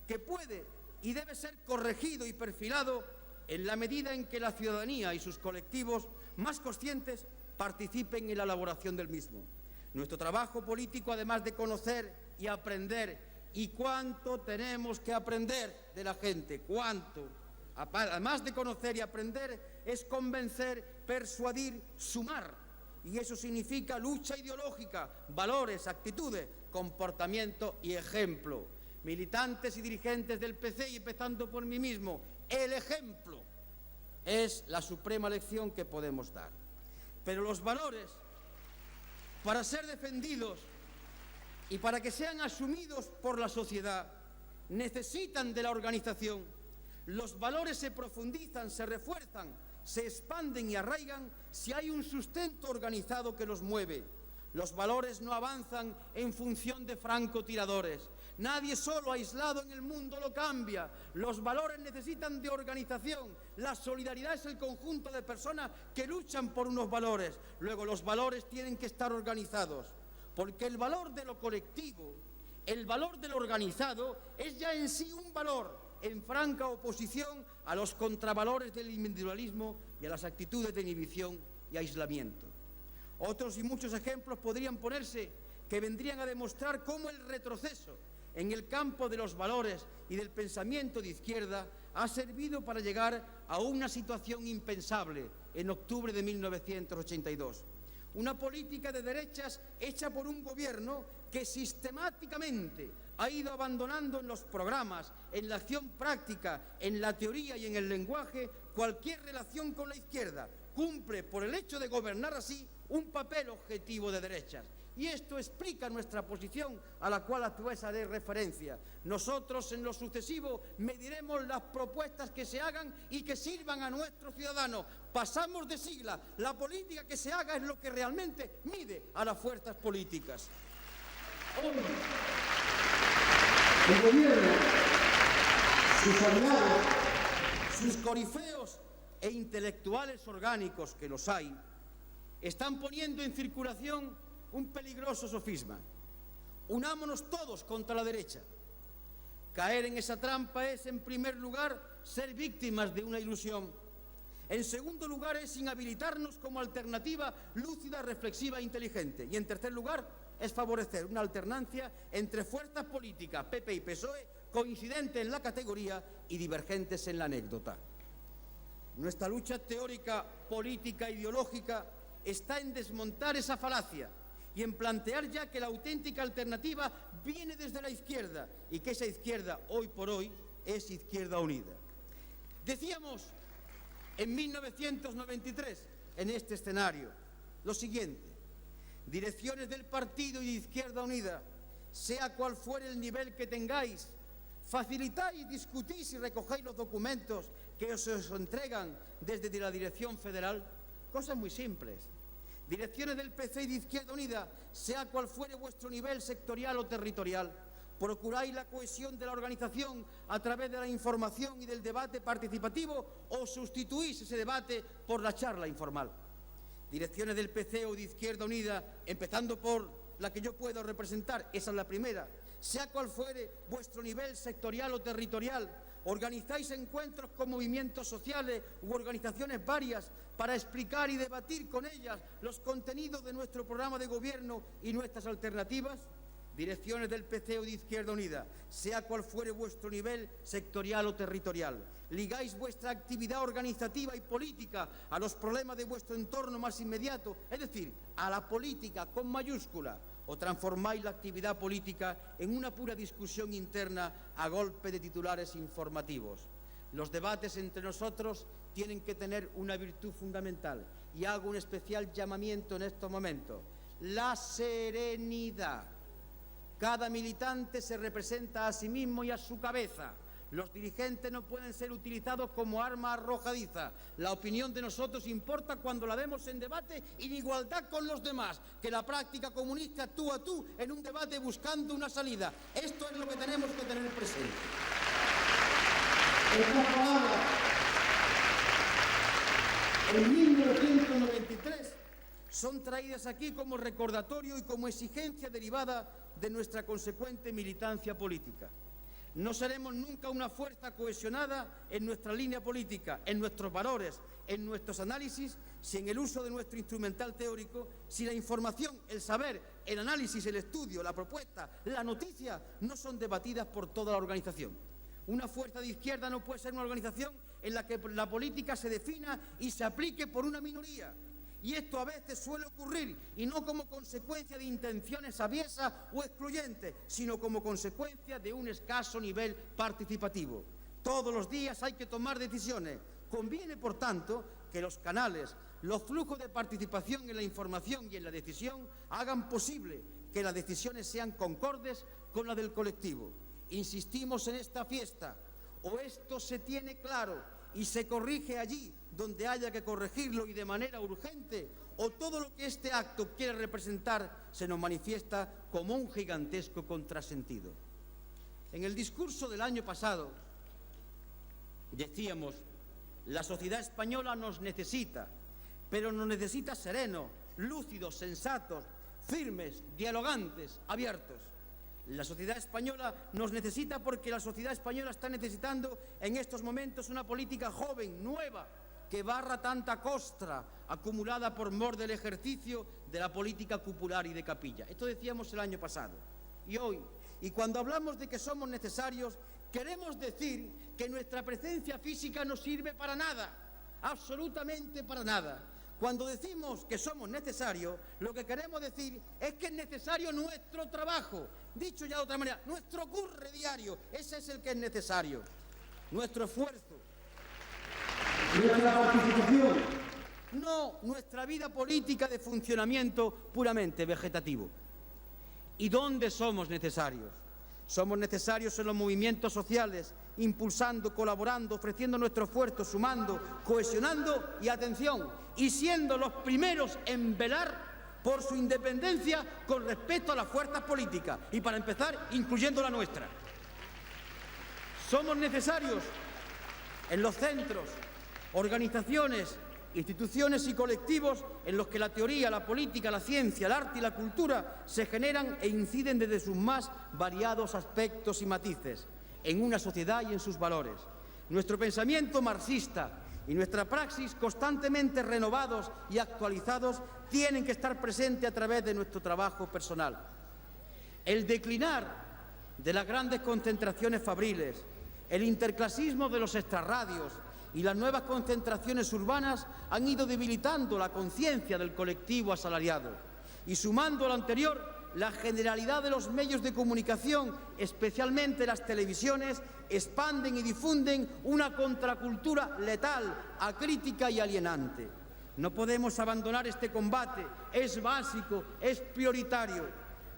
que puede y debe ser corregido y perfilado en la medida en que la ciudadanía y sus colectivos más conscientes participen en la elaboración del mismo. Nuestro trabajo político, además de conocer y aprender, y cuánto tenemos que aprender de la gente, cuánto, además de conocer y aprender, es convencer, persuadir, sumar. Y eso significa lucha ideológica, valores, actitudes, comportamiento y ejemplo. Militantes y dirigentes del PC, y empezando por mí mismo, el ejemplo es la suprema lección que podemos dar. Pero los valores, para ser defendidos y para que sean asumidos por la sociedad, necesitan de la organización. Los valores se profundizan, se refuerzan, se expanden y arraigan si hay un sustento organizado que los mueve. Los valores no avanzan en función de francotiradores. Nadie solo aislado en el mundo lo cambia. Los valores necesitan de organización. La solidaridad es el conjunto de personas que luchan por unos valores. Luego, los valores tienen que estar organizados, porque el valor de lo colectivo, el valor de lo organizado, es ya en sí un valor en franca oposición a los contravalores del individualismo y a las actitudes de inhibición y aislamiento. Otros y muchos ejemplos podrían ponerse que vendrían a demostrar cómo el retroceso en el campo de los valores y del pensamiento de izquierda ha servido para llegar a una situación impensable en octubre de 1982. Una política de derechas hecha por un gobierno que sistemáticamente ha ido abandonando en los programas, en la acción práctica, en la teoría y en el lenguaje cualquier relación con la izquierda. Cumple, por el hecho de gobernar así, un papel objetivo de derechas. Y esto explica nuestra posición, a la cual a tu vez haré referencia. Nosotros, en lo sucesivo, mediremos las propuestas que se hagan y que sirvan a nuestros ciudadanos. Pasamos de sigla. La política que se haga es lo que realmente mide a las fuerzas políticas. hoy, el gobierno, sus aliados, sus corifeos e intelectuales orgánicos, que los hay, están poniendo en circulación un peligroso sofisma. Unámonos todos contra la derecha. Caer en esa trampa es, en primer lugar, ser víctimas de una ilusión. En segundo lugar, es inhabilitarnos como alternativa lúcida, reflexiva e inteligente. Y en tercer lugar, es favorecer una alternancia entre fuerzas políticas, PP y PSOE, coincidentes en la categoría y divergentes en la anécdota. Nuestra lucha teórica, política e ideológica está en desmontar esa falacia y en plantear ya que la auténtica alternativa viene desde la izquierda y que esa izquierda, hoy por hoy, es Izquierda Unida. Decíamos en 1993, en este escenario, lo siguiente: direcciones del partido y de Izquierda Unida, sea cual fuere el nivel que tengáis, facilitáis, discutís y recogéis los documentos que os entregan desde la dirección federal. Cosas muy simples. Direcciones del PC y de Izquierda Unida, sea cual fuere vuestro nivel sectorial o territorial, procuráis la cohesión de la organización a través de la información y del debate participativo, o sustituís ese debate por la charla informal. Direcciones del PC o de Izquierda Unida, empezando por la que yo puedo representar, esa es la primera, sea cual fuere vuestro nivel sectorial o territorial. Organizáis encuentros con movimientos sociales u organizaciones varias para explicar y debatir con ellas los contenidos de nuestro programa de gobierno y nuestras alternativas. Direcciones del PC o de Izquierda Unida, sea cual fuere vuestro nivel sectorial o territorial. Ligáis vuestra actividad organizativa y política a los problemas de vuestro entorno más inmediato, es decir, a la política con mayúscula, o transformáis la actividad política en una pura discusión interna a golpe de titulares informativos. Los debates entre nosotros tienen que tener una virtud fundamental, y hago un especial llamamiento en estos momentos: la serenidad. Cada militante se representa a sí mismo y a su cabeza. Los dirigentes no pueden ser utilizados como arma arrojadiza. La opinión de nosotros importa cuando la demos en debate en igualdad con los demás, que la práctica comunista tú a tú en un debate buscando una salida. Esto es lo que tenemos que tener presente. Estas palabras, en 1993, son traídas aquí como recordatorio y como exigencia derivada de nuestra consecuente militancia política. No seremos nunca una fuerza cohesionada en nuestra línea política, en nuestros valores, en nuestros análisis, si en el uso de nuestro instrumental teórico, si la información, el saber, el análisis, el estudio, la propuesta, la noticia no son debatidas por toda la organización. Una fuerza de izquierda no puede ser una organización en la que la política se defina y se aplique por una minoría. Y esto a veces suele ocurrir, y no como consecuencia de intenciones aviesas o excluyentes, sino como consecuencia de un escaso nivel participativo. Todos los días hay que tomar decisiones. Conviene, por tanto, que los canales, los flujos de participación en la información y en la decisión hagan posible que las decisiones sean concordes con las del colectivo. Insistimos en esta fiesta, o esto se tiene claro y se corrige allí donde haya que corregirlo y de manera urgente, o todo lo que este acto quiere representar se nos manifiesta como un gigantesco contrasentido. En el discurso del año pasado decíamos: la sociedad española nos necesita, pero nos necesita serenos, lúcidos, sensatos, firmes, dialogantes, abiertos. La sociedad española nos necesita porque la sociedad española está necesitando en estos momentos una política joven, nueva, que barra tanta costra acumulada por mor del ejercicio de la política cupular y de capilla. Esto decíamos el año pasado. Y hoy, y cuando hablamos de que somos necesarios, queremos decir que nuestra presencia física no sirve para nada, absolutamente para nada. Cuando decimos que somos necesarios, lo que queremos decir es que es necesario nuestro trabajo. Dicho ya de otra manera, nuestro curre diario, ese es el que es necesario. Nuestro esfuerzo. Nuestra participación. No nuestra vida política de funcionamiento puramente vegetativo. ¿Y dónde somos necesarios? Somos necesarios en los movimientos sociales, impulsando, colaborando, ofreciendo nuestro esfuerzo, sumando, cohesionando y, atención, y siendo los primeros en velar por su independencia con respecto a las fuerzas políticas y, para empezar, incluyendo la nuestra. Somos necesarios en los centros, organizaciones, instituciones y colectivos en los que la teoría, la política, la ciencia, el arte y la cultura se generan e inciden desde sus más variados aspectos y matices en una sociedad y en sus valores. Nuestro pensamiento marxista y nuestra praxis, constantemente renovados y actualizados, tienen que estar presentes a través de nuestro trabajo personal. El declinar de las grandes concentraciones fabriles, el interclasismo de los extrarradios y las nuevas concentraciones urbanas han ido debilitando la conciencia del colectivo asalariado. Y sumando a lo anterior, la generalidad de los medios de comunicación, especialmente las televisiones, expanden y difunden una contracultura letal, acrítica y alienante. No podemos abandonar este combate, es básico, es prioritario.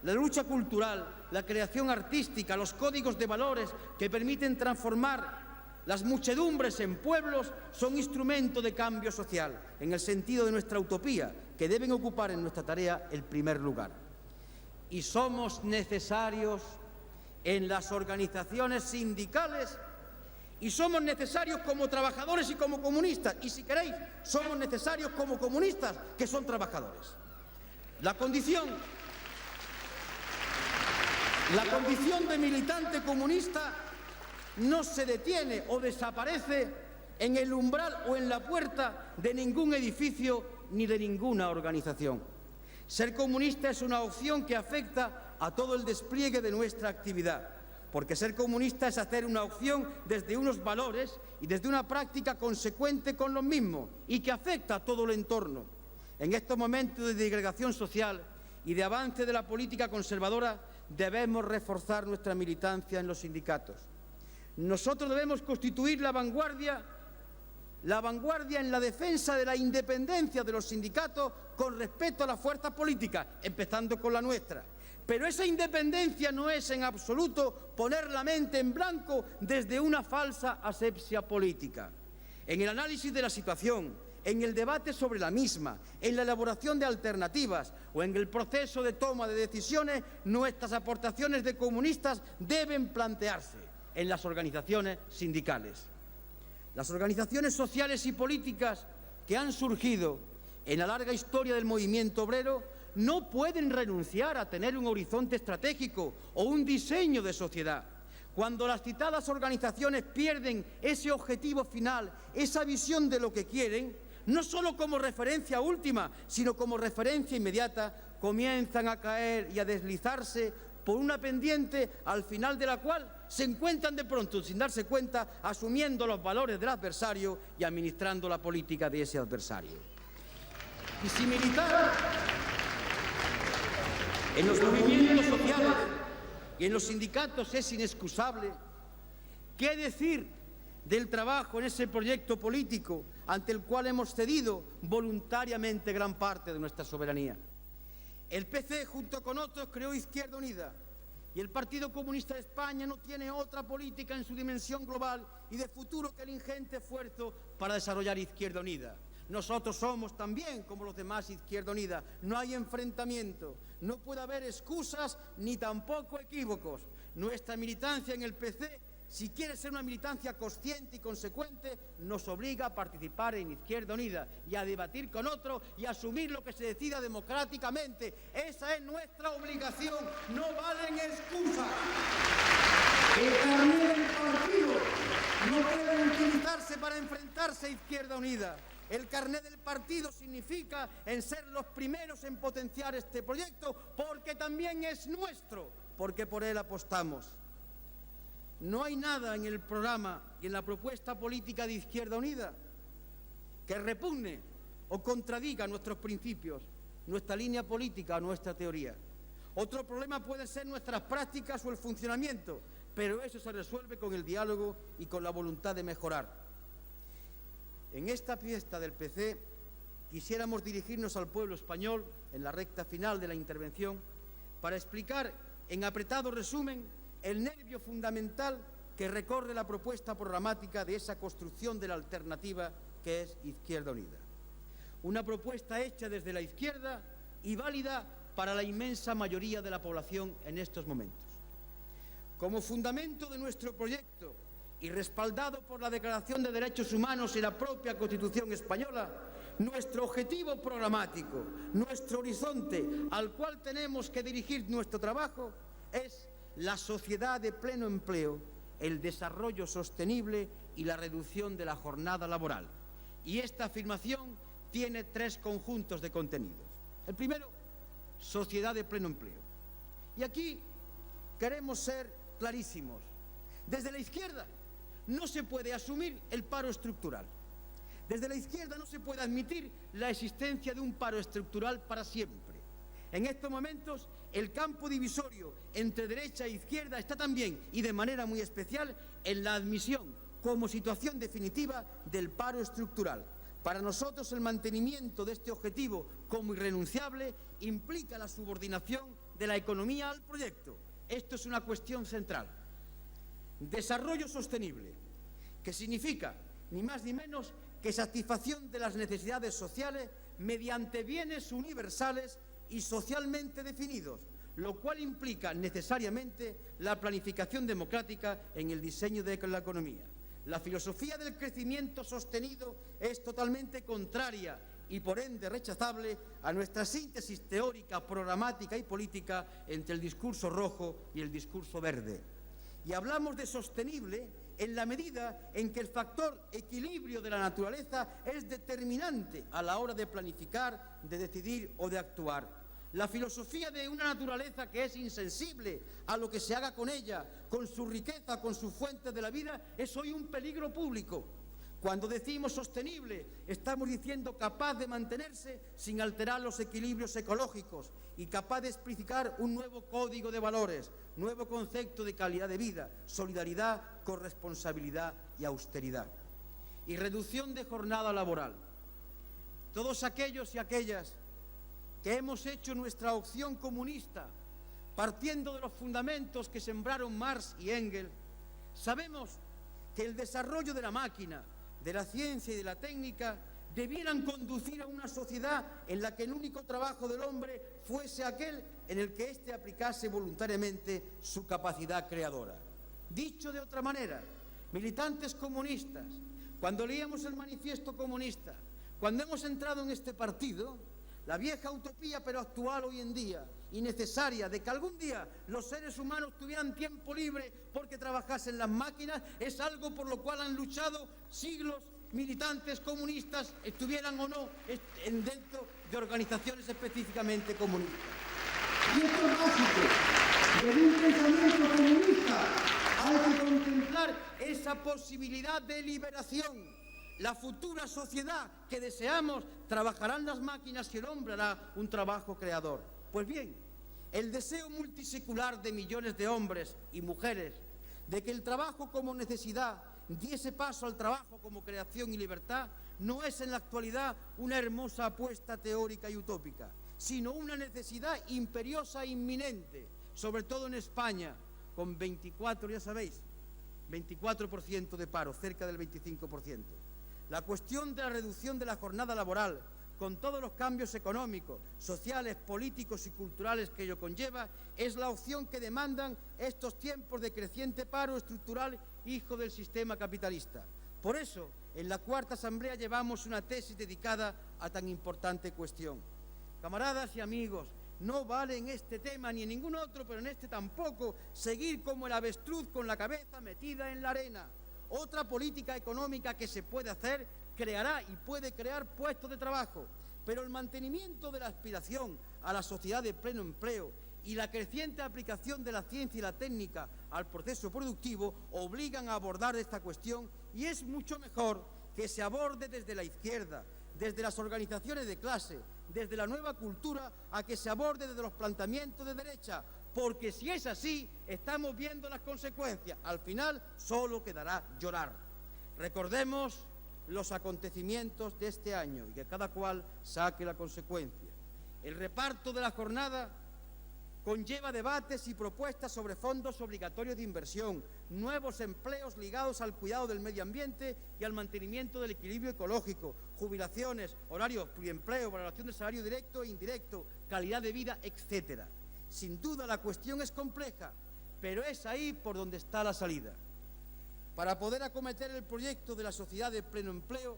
La lucha cultural, la creación artística, los códigos de valores que permiten transformar las muchedumbres en pueblos son instrumento de cambio social, en el sentido de nuestra utopía, que deben ocupar en nuestra tarea el primer lugar. Y somos necesarios en las organizaciones sindicales, y somos necesarios como trabajadores y como comunistas, y si queréis, somos necesarios como comunistas que son trabajadores. La condición La condición de militante comunista no se detiene o desaparece en el umbral o en la puerta de ningún edificio ni de ninguna organización. Ser comunista es una opción que afecta a todo el despliegue de nuestra actividad, porque ser comunista es hacer una opción desde unos valores y desde una práctica consecuente con los mismos y que afecta a todo el entorno. En estos momentos de disgregación social y de avance de la política conservadora debemos reforzar nuestra militancia en los sindicatos. Nosotros debemos constituir la vanguardia en la defensa de la independencia de los sindicatos con respecto a las fuerzas políticas, empezando con la nuestra. Pero esa independencia no es en absoluto poner la mente en blanco desde una falsa asepsia política. En el análisis de la situación, en el debate sobre la misma, en la elaboración de alternativas o en el proceso de toma de decisiones, nuestras aportaciones de comunistas deben plantearse en las organizaciones sindicales. Las organizaciones sociales y políticas que han surgido en la larga historia del movimiento obrero no pueden renunciar a tener un horizonte estratégico o un diseño de sociedad. Cuando las citadas organizaciones pierden ese objetivo final, esa visión de lo que quieren, no solo como referencia última, sino como referencia inmediata, comienzan a caer y a deslizarse por una pendiente al final de la cual se encuentran de pronto, sin darse cuenta, asumiendo los valores del adversario y administrando la política de ese adversario. Y si militar en los movimientos sociales y en los sindicatos es inexcusable, ¿qué decir del trabajo en ese proyecto político ante el cual hemos cedido voluntariamente gran parte de nuestra soberanía? El PC, junto con otros, creó Izquierda Unida, y el Partido Comunista de España no tiene otra política en su dimensión global y de futuro que el ingente esfuerzo para desarrollar Izquierda Unida. Nosotros somos también, como los demás, Izquierda Unida. No hay enfrentamiento, no puede haber excusas ni tampoco equívocos. Nuestra militancia en el PC, si quiere ser una militancia consciente y consecuente, nos obliga a participar en Izquierda Unida y a debatir con otros y a asumir lo que se decida democráticamente. Esa es nuestra obligación, no valen excusas. El carnet del partido no puede utilizarse para enfrentarse a Izquierda Unida. El carnet del partido significa en ser los primeros en potenciar este proyecto, porque también es nuestro, porque por él apostamos. No hay nada en el programa y en la propuesta política de Izquierda Unida que repugne o contradiga nuestros principios, nuestra línea política o nuestra teoría. Otro problema puede ser nuestras prácticas o el funcionamiento, pero eso se resuelve con el diálogo y con la voluntad de mejorar. En esta fiesta del PC quisiéramos dirigirnos al pueblo español en la recta final de la intervención para explicar en apretado resumen el nervio fundamental que recorre la propuesta programática de esa construcción de la alternativa que es Izquierda Unida. Una propuesta hecha desde la izquierda y válida para la inmensa mayoría de la población en estos momentos. Como fundamento de nuestro proyecto y respaldado por la Declaración de Derechos Humanos y la propia Constitución española, nuestro objetivo programático, nuestro horizonte al cual tenemos que dirigir nuestro trabajo es la sociedad de pleno empleo, el desarrollo sostenible y la reducción de la jornada laboral. Y esta afirmación tiene tres conjuntos de contenidos. El primero, sociedad de pleno empleo. Y aquí queremos ser clarísimos. Desde la izquierda no se puede asumir el paro estructural. Desde la izquierda no se puede admitir la existencia de un paro estructural para siempre. En estos momentos, el campo divisorio entre derecha e izquierda está también, y de manera muy especial, en la admisión como situación definitiva del paro estructural. Para nosotros, el mantenimiento de este objetivo como irrenunciable implica la subordinación de la economía al proyecto. Esto es una cuestión central. Desarrollo sostenible, que significa ni más ni menos que satisfacción de las necesidades sociales mediante bienes universales y socialmente definidos, lo cual implica necesariamente la planificación democrática en el diseño de la economía. La filosofía del crecimiento sostenido es totalmente contraria y por ende rechazable a nuestra síntesis teórica, programática y política entre el discurso rojo y el discurso verde. Y hablamos de sostenible en la medida en que el factor equilibrio de la naturaleza es determinante a la hora de planificar, de decidir o de actuar. La filosofía de una naturaleza que es insensible a lo que se haga con ella, con su riqueza, con sus fuentes de la vida, es hoy un peligro público. Cuando decimos sostenible, estamos diciendo capaz de mantenerse sin alterar los equilibrios ecológicos y capaz de explicitar un nuevo código de valores, nuevo concepto de calidad de vida, solidaridad, corresponsabilidad y austeridad. Y reducción de jornada laboral. Todos aquellos y aquellas que hemos hecho nuestra opción comunista, partiendo de los fundamentos que sembraron Marx y Engels, sabemos que el desarrollo de la máquina, de la ciencia y de la técnica debieran conducir a una sociedad en la que el único trabajo del hombre fuese aquel en el que éste aplicase voluntariamente su capacidad creadora. Dicho de otra manera, militantes comunistas, cuando leíamos el manifiesto comunista, cuando hemos entrado en este partido, la vieja utopía, pero actual hoy en día, y necesaria, de que algún día los seres humanos tuvieran tiempo libre porque trabajasen las máquinas, es algo por lo cual han luchado siglos militantes comunistas, estuvieran o no dentro de organizaciones específicamente comunistas. Y esto es básico, de un pensamiento comunista. Hay que contemplar esa posibilidad de liberación. La futura sociedad que deseamos, trabajarán las máquinas y el hombre hará un trabajo creador. Pues bien, el deseo multisecular de millones de hombres y mujeres de que el trabajo como necesidad diese paso al trabajo como creación y libertad no es en la actualidad una hermosa apuesta teórica y utópica, sino una necesidad imperiosa e inminente, sobre todo en España, con 24, ya sabéis, 24% de paro, cerca del 25%. La cuestión de la reducción de la jornada laboral, con todos los cambios económicos, sociales, políticos y culturales que ello conlleva, es la opción que demandan estos tiempos de creciente paro estructural hijo del sistema capitalista. Por eso, en la Cuarta Asamblea llevamos una tesis dedicada a tan importante cuestión. Camaradas y amigos, no vale en este tema ni en ningún otro, pero en este tampoco, seguir como el avestruz con la cabeza metida en la arena. Otra política económica que se puede hacer creará y puede crear puestos de trabajo, pero el mantenimiento de la aspiración a la sociedad de pleno empleo y la creciente aplicación de la ciencia y la técnica al proceso productivo obligan a abordar esta cuestión, y es mucho mejor que se aborde desde la izquierda, desde las organizaciones de clase, desde la nueva cultura, a que se aborde desde los planteamientos de derecha, porque si es así, estamos viendo las consecuencias. Al final, solo quedará llorar. Recordemos los acontecimientos de este año y que cada cual saque la consecuencia. El reparto de la jornada conlleva debates y propuestas sobre fondos obligatorios de inversión, nuevos empleos ligados al cuidado del medio ambiente y al mantenimiento del equilibrio ecológico, jubilaciones, horarios, pluriempleo, valoración de salario directo e indirecto, calidad de vida, etcétera. Sin duda la cuestión es compleja, pero es ahí por donde está la salida. Para poder acometer el proyecto de la sociedad de pleno empleo,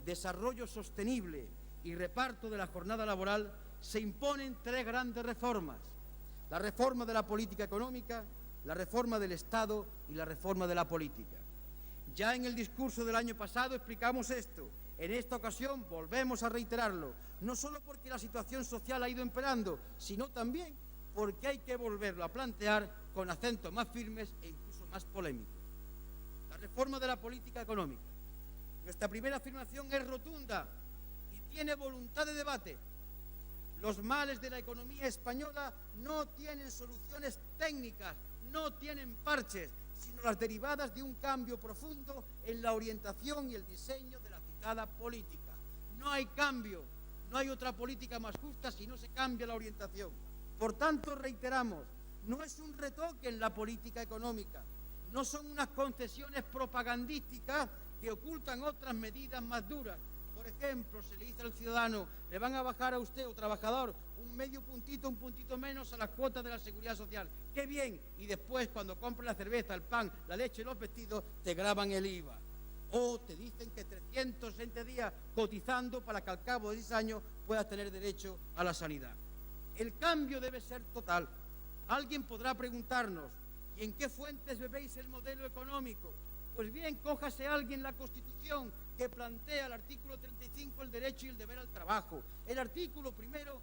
desarrollo sostenible y reparto de la jornada laboral, se imponen tres grandes reformas: la reforma de la política económica, la reforma del Estado y la reforma de la política. Ya en el discurso del año pasado explicamos esto. En esta ocasión volvemos a reiterarlo, no solo porque la situación social ha ido empeorando, sino también porque hay que volverlo a plantear con acentos más firmes e incluso más polémicos. La reforma de la política económica. Nuestra primera afirmación es rotunda y tiene voluntad de debate. Los males de la economía española no tienen soluciones técnicas, no tienen parches, sino las derivadas de un cambio profundo en la orientación y el diseño de la citada política. No hay cambio, no hay otra política más justa si no se cambia la orientación. Por tanto, reiteramos, no es un retoque en la política económica, no son unas concesiones propagandísticas que ocultan otras medidas más duras. Por ejemplo, se le dice al ciudadano, le van a bajar a usted o trabajador un medio puntito, un puntito menos a las cuotas de la seguridad social. ¡Qué bien! Y después, cuando compre la cerveza, el pan, la leche y los vestidos, te graban el IVA. O te dicen que 360 días cotizando para que al cabo de 10 años puedas tener derecho a la sanidad. El cambio debe ser total. Alguien podrá preguntarnos, ¿y en qué fuentes bebéis el modelo económico? Pues bien, cójase alguien la Constitución, que plantea el artículo 35 el derecho y el deber al trabajo. El artículo primero,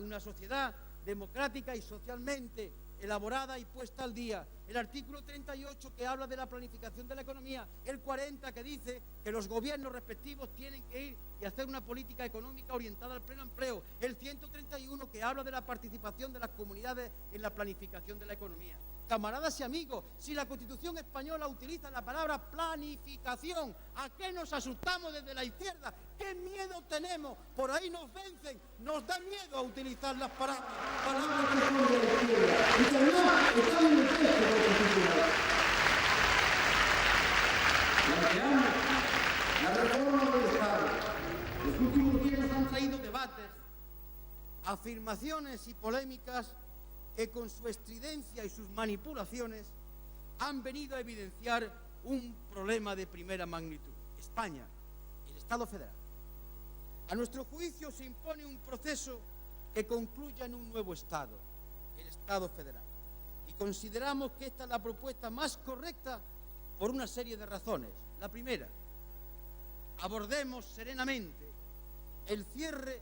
una sociedad democrática y socialmente elaborada y puesta al día. El artículo 38 que habla de la planificación de la economía. El 40 que dice que los gobiernos respectivos tienen que ir y hacer una política económica orientada al pleno empleo. El 131 que habla de la participación de las comunidades en la planificación de la economía. Camaradas y amigos, si la Constitución española utiliza la palabra planificación, ¿a qué nos asustamos desde la izquierda? ¿Qué miedo tenemos? Por ahí nos vencen, nos da miedo a utilizar las palabras que son de la izquierda y que además están en el texto constitucional. Planteamos la reforma del Estado. Los últimos días nos han traído debates, afirmaciones y polémicas que con su estridencia y sus manipulaciones han venido a evidenciar un problema de primera magnitud. España, el Estado federal. A nuestro juicio se impone un proceso que concluya en un nuevo Estado, el Estado federal. Y consideramos que esta es la propuesta más correcta por una serie de razones. La primera, abordemos serenamente el cierre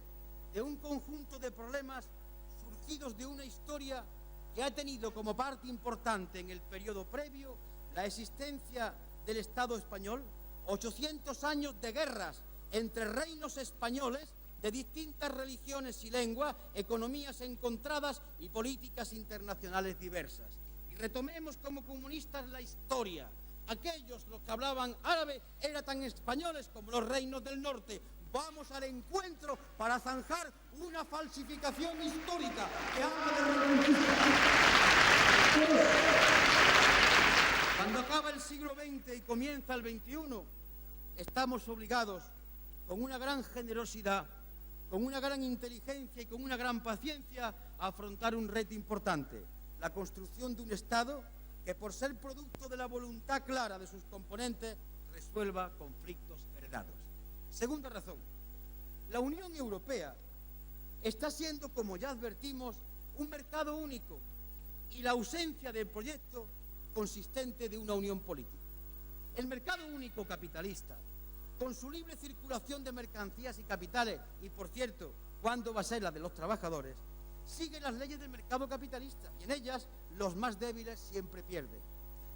de un conjunto de problemas surgidos de una historia que ha tenido como parte importante en el periodo previo la existencia del Estado español, 800 años de guerras entre reinos españoles de distintas religiones y lenguas, economías encontradas y políticas internacionales diversas. Y retomemos como comunistas la historia. Aquellos, los que hablaban árabe, eran tan españoles como los reinos del norte. Vamos al encuentro para zanjar una falsificación histórica que habla de reconquista. Cuando acaba el siglo XX y comienza el XXI, estamos obligados, con una gran generosidad, con una gran inteligencia y con una gran paciencia, a afrontar un reto importante: la construcción de un Estado que, por ser producto de la voluntad clara de sus componentes, resuelva conflictos heredados. Segunda razón, la Unión Europea está siendo, como ya advertimos, un mercado único y la ausencia del proyecto consistente de una unión política. El mercado único capitalista, con su libre circulación de mercancías y capitales, y por cierto, ¿cuándo va a ser la de los trabajadores?, sigue las leyes del mercado capitalista y en ellas los más débiles siempre pierden.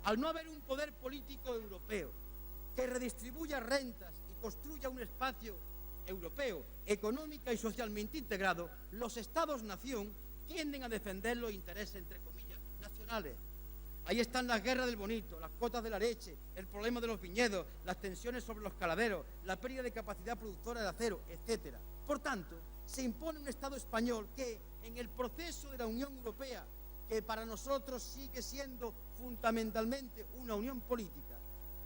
Al no haber un poder político europeo que redistribuya rentas y construya un espacio europeo, económica y socialmente integrado, los Estados-nación tienden a defender los intereses, entre comillas, nacionales. Ahí están las guerras del bonito, las cuotas de la leche, el problema de los viñedos, las tensiones sobre los caladeros, la pérdida de capacidad productora de acero, etc. Por tanto, se impone un Estado español que, en el proceso de la Unión Europea, que para nosotros sigue siendo fundamentalmente una unión política,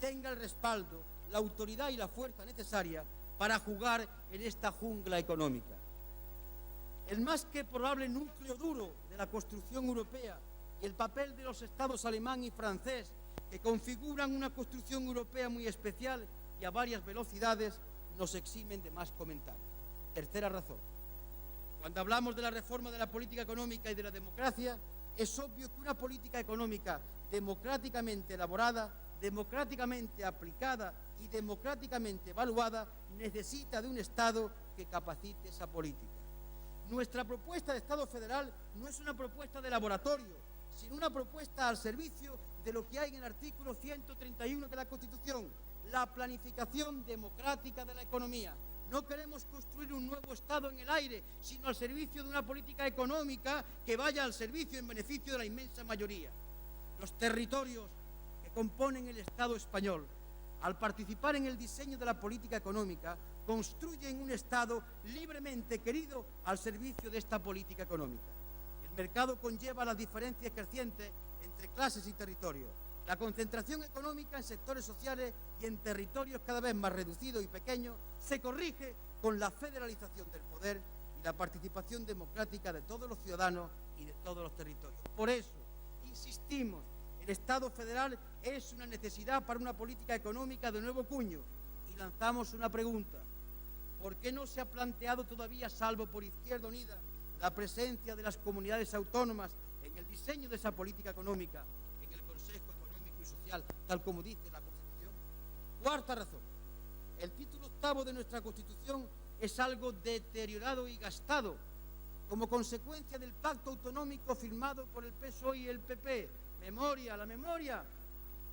tenga el respaldo, la autoridad y la fuerza necesaria para jugar en esta jungla económica. El más que probable núcleo duro de la construcción europea y el papel de los estados alemán y francés, que configuran una construcción europea muy especial y a varias velocidades, nos eximen de más comentarios. Tercera razón. Cuando hablamos de la reforma de la política económica y de la democracia, es obvio que una política económica democráticamente elaborada, democráticamente aplicada y democráticamente evaluada necesita de un Estado que capacite esa política. Nuestra propuesta de Estado federal no es una propuesta de laboratorio, sino una propuesta al servicio de lo que hay en el artículo 131 de la Constitución, la planificación democrática de la economía. No queremos construir un nuevo Estado en el aire, sino al servicio de una política económica que vaya al servicio en beneficio de la inmensa mayoría. Los territorios que componen el Estado español, al participar en el diseño de la política económica, construyen un Estado libremente querido al servicio de esta política económica. El mercado conlleva las diferencias crecientes entre clases y territorios. La concentración económica en sectores sociales y en territorios cada vez más reducidos y pequeños se corrige con la federalización del poder y la participación democrática de todos los ciudadanos y de todos los territorios. Por eso insistimos El Estado federal es una necesidad para una política económica de nuevo cuño. Y lanzamos una pregunta. ¿Por qué no se ha planteado todavía, salvo por Izquierda Unida, la presencia de las comunidades autónomas en el diseño de esa política económica, en el Consejo Económico y Social, tal como dice la Constitución? Cuarta razón. El título 8º de nuestra Constitución es algo deteriorado y gastado, como consecuencia del pacto autonómico firmado por el PSOE y el PP. Memoria, la memoria.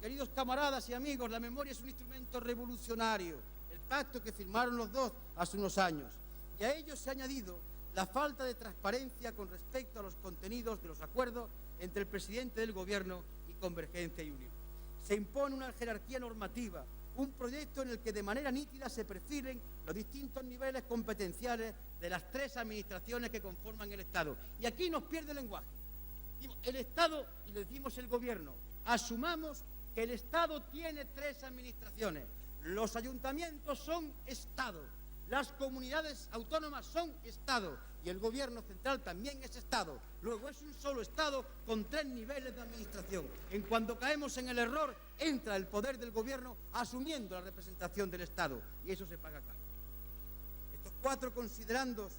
Queridos camaradas y amigos, la memoria es un instrumento revolucionario. El pacto que firmaron los dos hace unos años. Y a ello se ha añadido la falta de transparencia con respecto a los contenidos de los acuerdos entre el presidente del Gobierno y Convergencia y Unión. Se impone una jerarquía normativa, un proyecto en el que de manera nítida se perfilen los distintos niveles competenciales de las tres administraciones que conforman el Estado. Y aquí nos pierde el lenguaje. El Estado, y lo decimos el Gobierno, asumamos que el Estado tiene tres administraciones. Los ayuntamientos son Estado, las comunidades autónomas son Estado y el Gobierno central también es Estado. Luego es un solo Estado con tres niveles de administración. En cuanto caemos en el error, entra el poder del Gobierno asumiendo la representación del Estado y eso se paga caro. Estos cuatro considerandos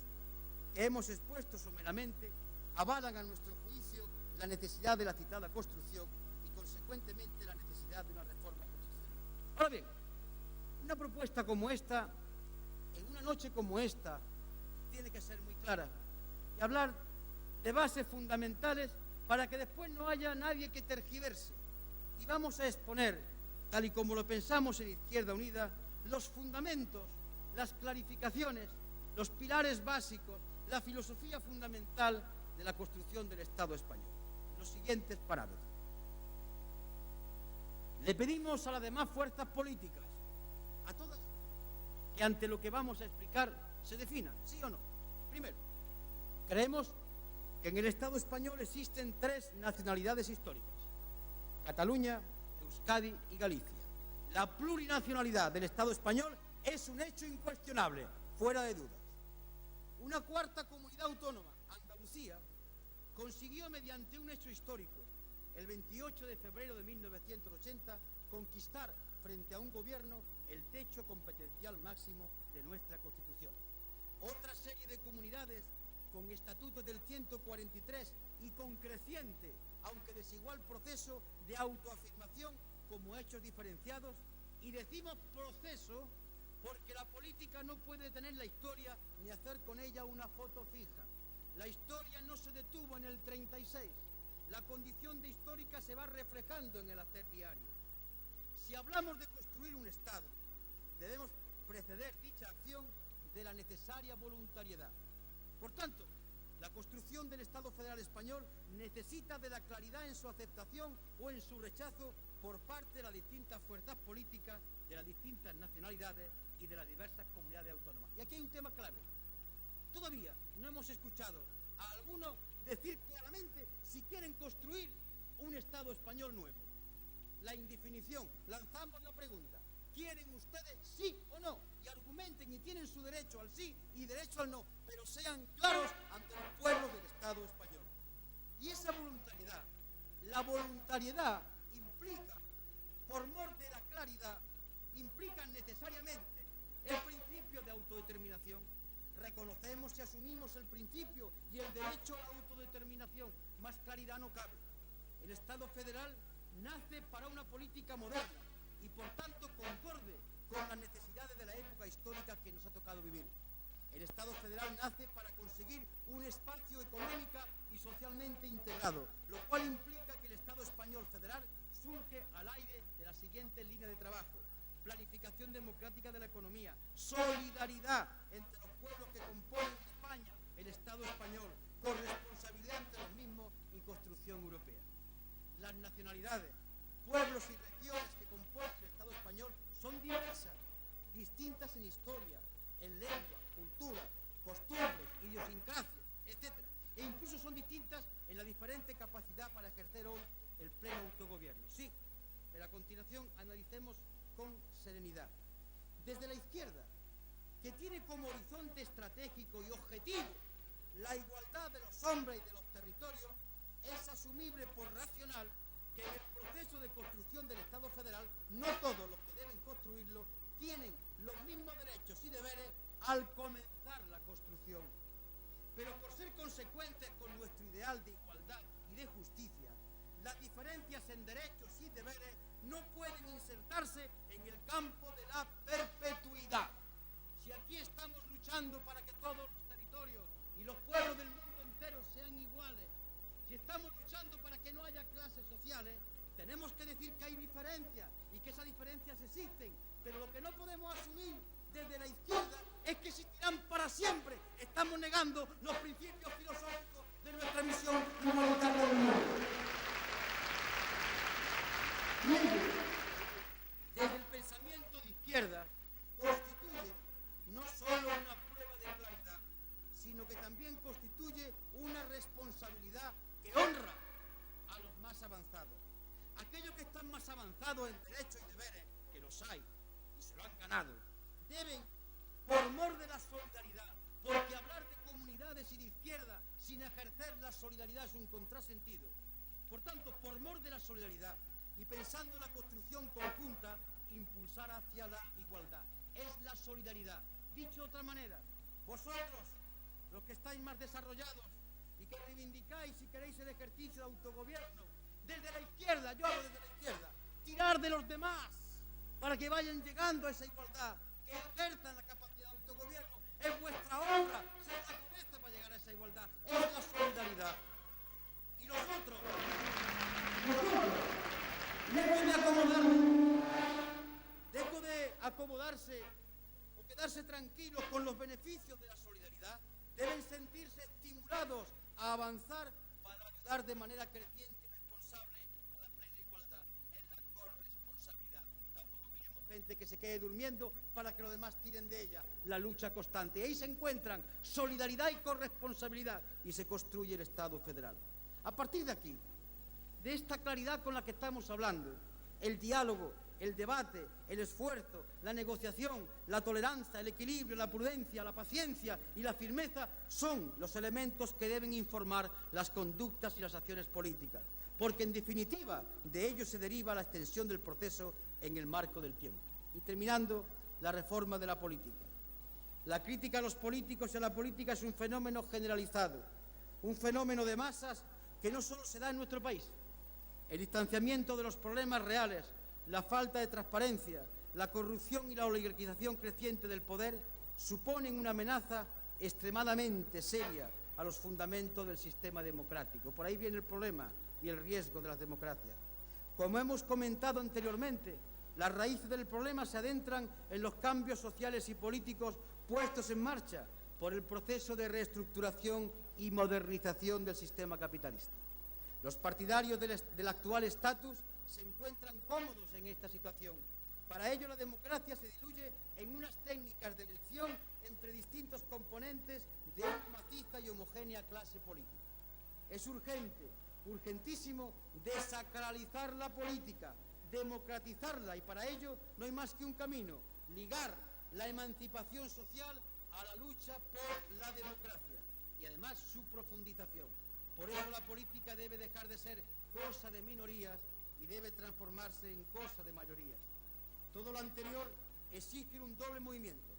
que hemos expuesto someramente avalan a nuestro juicio la necesidad de la citada construcción y consecuentemente la necesidad de una reforma constitucional. Ahora bien, una propuesta como esta, en una noche como esta, tiene que ser muy clara y hablar de bases fundamentales para que después no haya nadie que tergiverse. Y vamos a exponer, tal y como lo pensamos en Izquierda Unida, los fundamentos, las clarificaciones, los pilares básicos, la filosofía fundamental de la construcción del Estado español. Los siguientes parámetros. Le pedimos a las demás fuerzas políticas, a todas, que ante lo que vamos a explicar se definan, ¿sí o no? Primero, creemos que en el Estado español existen tres nacionalidades históricas: Cataluña, Euskadi y Galicia. La plurinacionalidad del Estado español es un hecho incuestionable, fuera de dudas. Una cuarta comunidad autónoma, Andalucía, consiguió mediante un hecho histórico, el 28 de febrero de 1980, conquistar frente a un gobierno el techo competencial máximo de nuestra Constitución. Otra serie de comunidades con estatutos del 143 y con creciente, aunque desigual proceso de autoafirmación como hechos diferenciados, y decimos proceso porque la política no puede detener la historia ni hacer con ella una foto fija. La historia no se detuvo en el 36, la condición de histórica se va reflejando en el hacer diario. Si hablamos de construir un Estado, debemos preceder dicha acción de la necesaria voluntariedad. Por tanto, la construcción del Estado federal español necesita de la claridad en su aceptación o en su rechazo por parte de las distintas fuerzas políticas, de las distintas nacionalidades y de las diversas comunidades autónomas. Y aquí hay un tema clave. Todavía no hemos escuchado a algunos decir claramente si quieren construir un Estado español nuevo. La indefinición. Lanzamos la pregunta: ¿quieren ustedes sí o no? Y argumenten y tienen su derecho al sí y derecho al no, pero sean claros ante los pueblos del Estado español. Y esa voluntariedad, la voluntariedad implica, por mor de la claridad, implica necesariamente el principio de autodeterminación. Reconocemos y asumimos el principio y el derecho a la autodeterminación, más claridad no cabe. El Estado federal nace para una política moderna y por tanto concorde con las necesidades de la época histórica que nos ha tocado vivir. El Estado federal nace para conseguir un espacio económico y socialmente integrado, lo cual implica que el Estado español federal surge al aire de la siguiente línea de trabajo: planificación democrática de la economía, solidaridad entre los pueblos que componen España, el Estado español, corresponsabilidad entre los mismos y construcción europea. Las nacionalidades, pueblos y regiones que componen el Estado español son diversas, distintas en historia, en lengua, cultura, costumbres, idiosincrasia, etc. E incluso son distintas en la diferente capacidad para ejercer hoy el pleno autogobierno. Sí, pero a continuación analicemos con serenidad. Desde la izquierda, que tiene como horizonte estratégico y objetivo la igualdad de los hombres y de los territorios, es asumible por racional que en el construcción del Estado federal, no todos los que deben construirlo tienen los mismos derechos y deberes al comenzar la construcción. Pero por ser consecuentes con nuestro ideal de igualdad y de justicia, las diferencias en derechos y deberes no pueden insertarse en el campo de la perpetuidad. Si aquí estamos luchando para que todos los territorios y los pueblos del mundo entero sean iguales, si estamos luchando para que no haya clases sociales, tenemos que decir que hay diferencias y que esas diferencias existen, pero lo que no podemos asumir desde la izquierda es que existirán para siempre. Estamos negando los principios filosóficos de nuestra misión humanitaria del mundo. Desde el pensamiento de izquierda constituye no solo una prueba de claridad, sino que también constituye una responsabilidad que honra a los más avanzados. Aquellos que están más avanzados en derechos y deberes, que los hay y se lo han ganado, deben, por mor de la solidaridad, porque hablar de comunidades y de izquierda sin ejercer la solidaridad es un contrasentido. Por tanto, por mor de la solidaridad y pensando en la construcción conjunta, impulsar hacia la igualdad. Es la solidaridad. Dicho de otra manera, vosotros, los que estáis más desarrollados y que reivindicáis si queréis el ejercicio de autogobierno, desde la izquierda, yo hablo desde la izquierda, tirar de los demás para que vayan llegando a esa igualdad, que ejerzan la capacidad de autogobierno, es vuestra honra, ser la cabeza para llegar a esa igualdad, es la solidaridad. Y nosotros, dejo de acomodarse o quedarse tranquilos con los beneficios de la solidaridad, deben sentirse estimulados a avanzar para ayudar de manera creciente y responsable a la plena igualdad, en la corresponsabilidad. Tampoco queremos gente que se quede durmiendo para que los demás tiren de ella, la lucha constante. Y ahí se encuentran solidaridad y corresponsabilidad y se construye el Estado federal. A partir de aquí, de esta claridad con la que estamos hablando, el diálogo, el debate, el esfuerzo, la negociación, la tolerancia, el equilibrio, la prudencia, la paciencia y la firmeza son los elementos que deben informar las conductas y las acciones políticas, porque en definitiva de ello se deriva la extensión del proceso en el marco del tiempo. Y terminando, la reforma de la política. La crítica a los políticos y a la política es un fenómeno generalizado, un fenómeno de masas que no solo se da en nuestro país. El distanciamiento de los problemas reales, la falta de transparencia, la corrupción y la oligarquización creciente del poder suponen una amenaza extremadamente seria a los fundamentos del sistema democrático. Por ahí viene el problema y el riesgo de las democracias. Como hemos comentado anteriormente, las raíces del problema se adentran en los cambios sociales y políticos puestos en marcha por el proceso de reestructuración y modernización del sistema capitalista. Los partidarios del actual estatus se encuentran cómodos en esta situación. Para ello, la democracia se diluye en unas técnicas de elección entre distintos componentes de una maciza y homogénea clase política. Es urgente, urgentísimo, desacralizar la política, democratizarla, y para ello no hay más que un camino: ligar la emancipación social a la lucha por la democracia y además su profundización. Por eso la política debe dejar de ser cosa de minorías y debe transformarse en cosa de mayorías. Todo lo anterior exige un doble movimiento: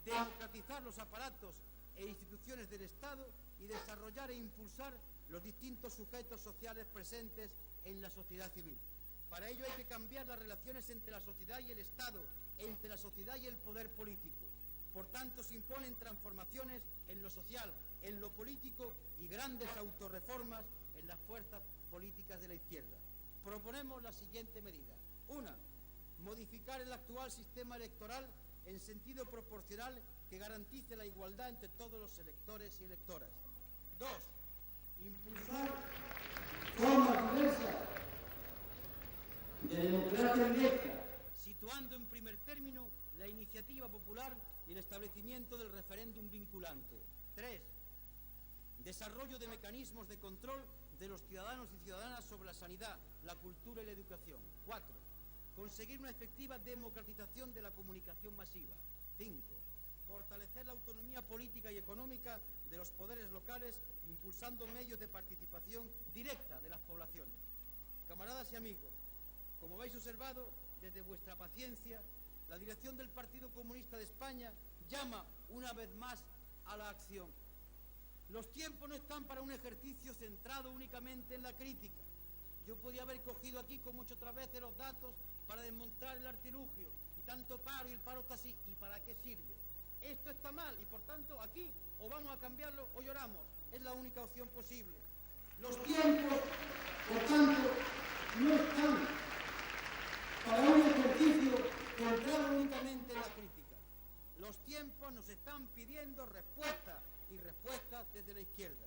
democratizar los aparatos e instituciones del Estado y desarrollar e impulsar los distintos sujetos sociales presentes en la sociedad civil. Para ello hay que cambiar las relaciones entre la sociedad y el Estado, entre la sociedad y el poder político. Por tanto, se imponen transformaciones en lo social, en lo político y grandes autorreformas en las fuerzas políticas de la izquierda. Proponemos la siguiente medida. 1. Modificar el actual sistema electoral en sentido proporcional que garantice la igualdad entre todos los electores y electoras. 2. Impulsar formas diversas de democracia directa, situando en primer término la iniciativa popular y el establecimiento del referéndum vinculante. 3. Desarrollo de mecanismos de control de los ciudadanos y ciudadanas sobre la sanidad, la cultura y la educación. 4. Conseguir una efectiva democratización de la comunicación masiva. 5. Fortalecer la autonomía política y económica de los poderes locales, impulsando medios de participación directa de las poblaciones. Camaradas y amigos, Como habéis observado, desde vuestra paciencia, la dirección del Partido Comunista de España llama una vez más a la acción. Los tiempos no están para un ejercicio centrado únicamente en la crítica. Yo podía haber cogido aquí, como he hecho otras veces, los datos para demostrar el artilugio, y tanto paro, y el paro está así, ¿y para qué sirve? Esto está mal, y por tanto aquí o vamos a cambiarlo o lloramos. Es la única opción posible. Los tiempos, por tanto, no están para un ejercicio centrado únicamente en la crítica. Los tiempos nos están pidiendo respuestas, y respuestas desde la izquierda.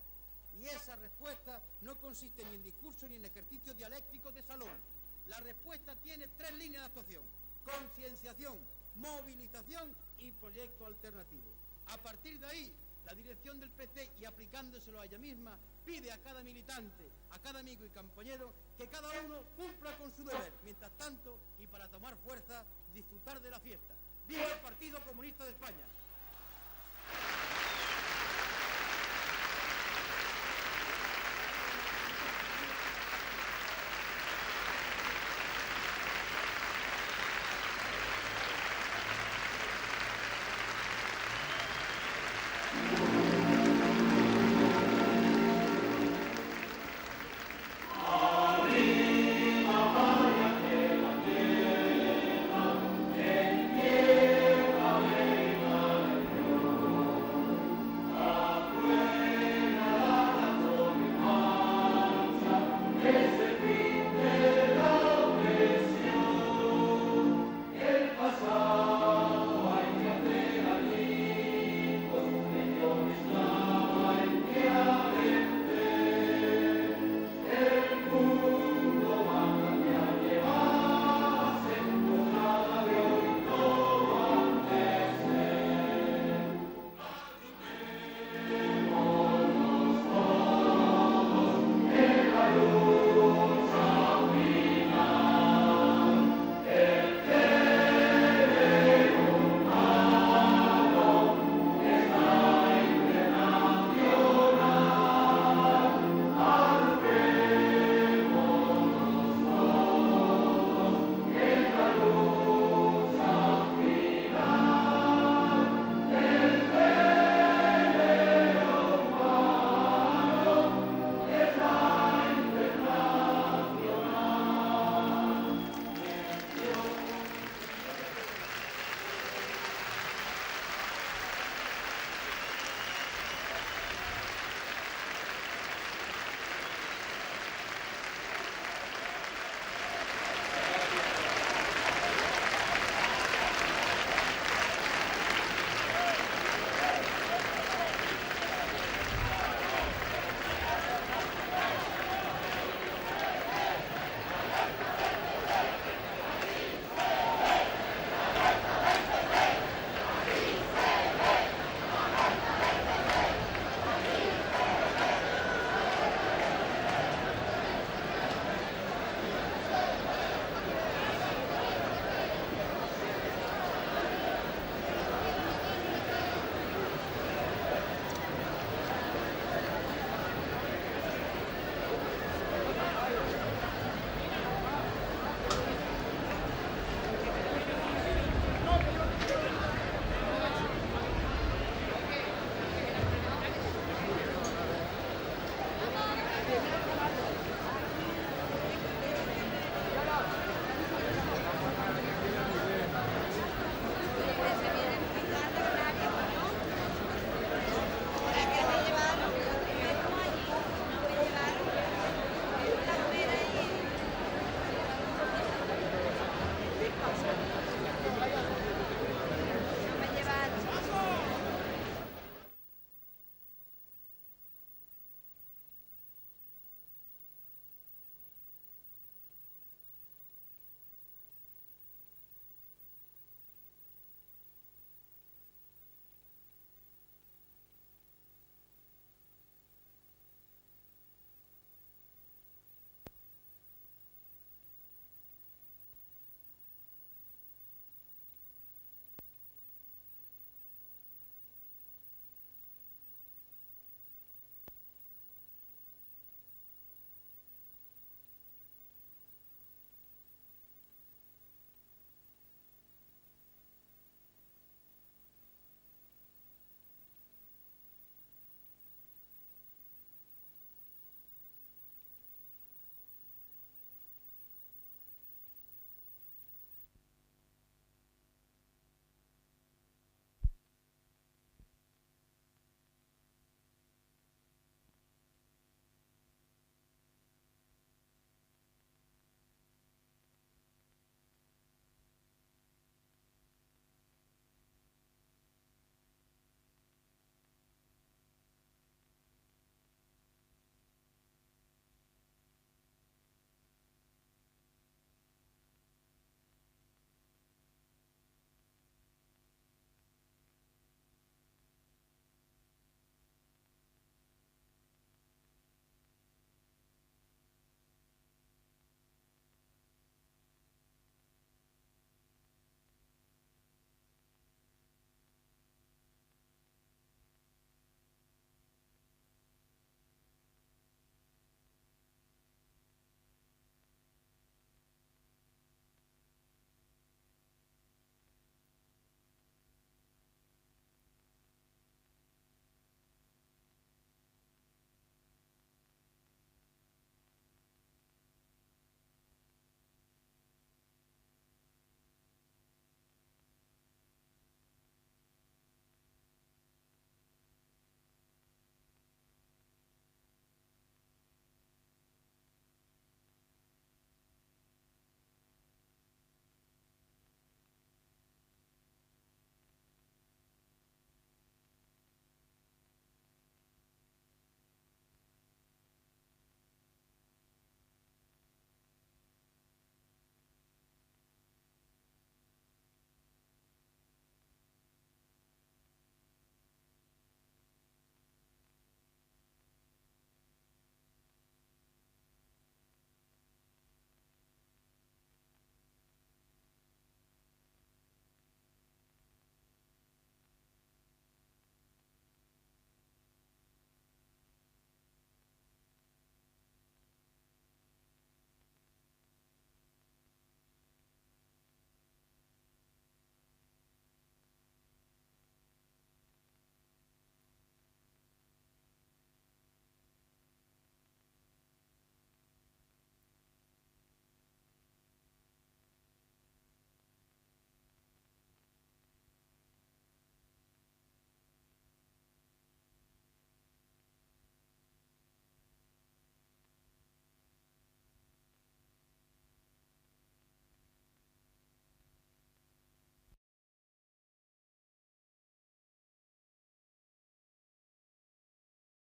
Y esa respuesta no consiste ni en discurso ni en ejercicios dialécticos de salón. La respuesta tiene 3 líneas de actuación: concienciación, movilización y proyecto alternativo. A partir de ahí, la dirección del PC, y aplicándoselo a ella misma, pide a cada militante, a cada amigo y compañero, que cada uno cumpla con su deber. Mientras tanto, y para tomar fuerza, disfrutar de la fiesta. ¡Viva el Partido Comunista de España!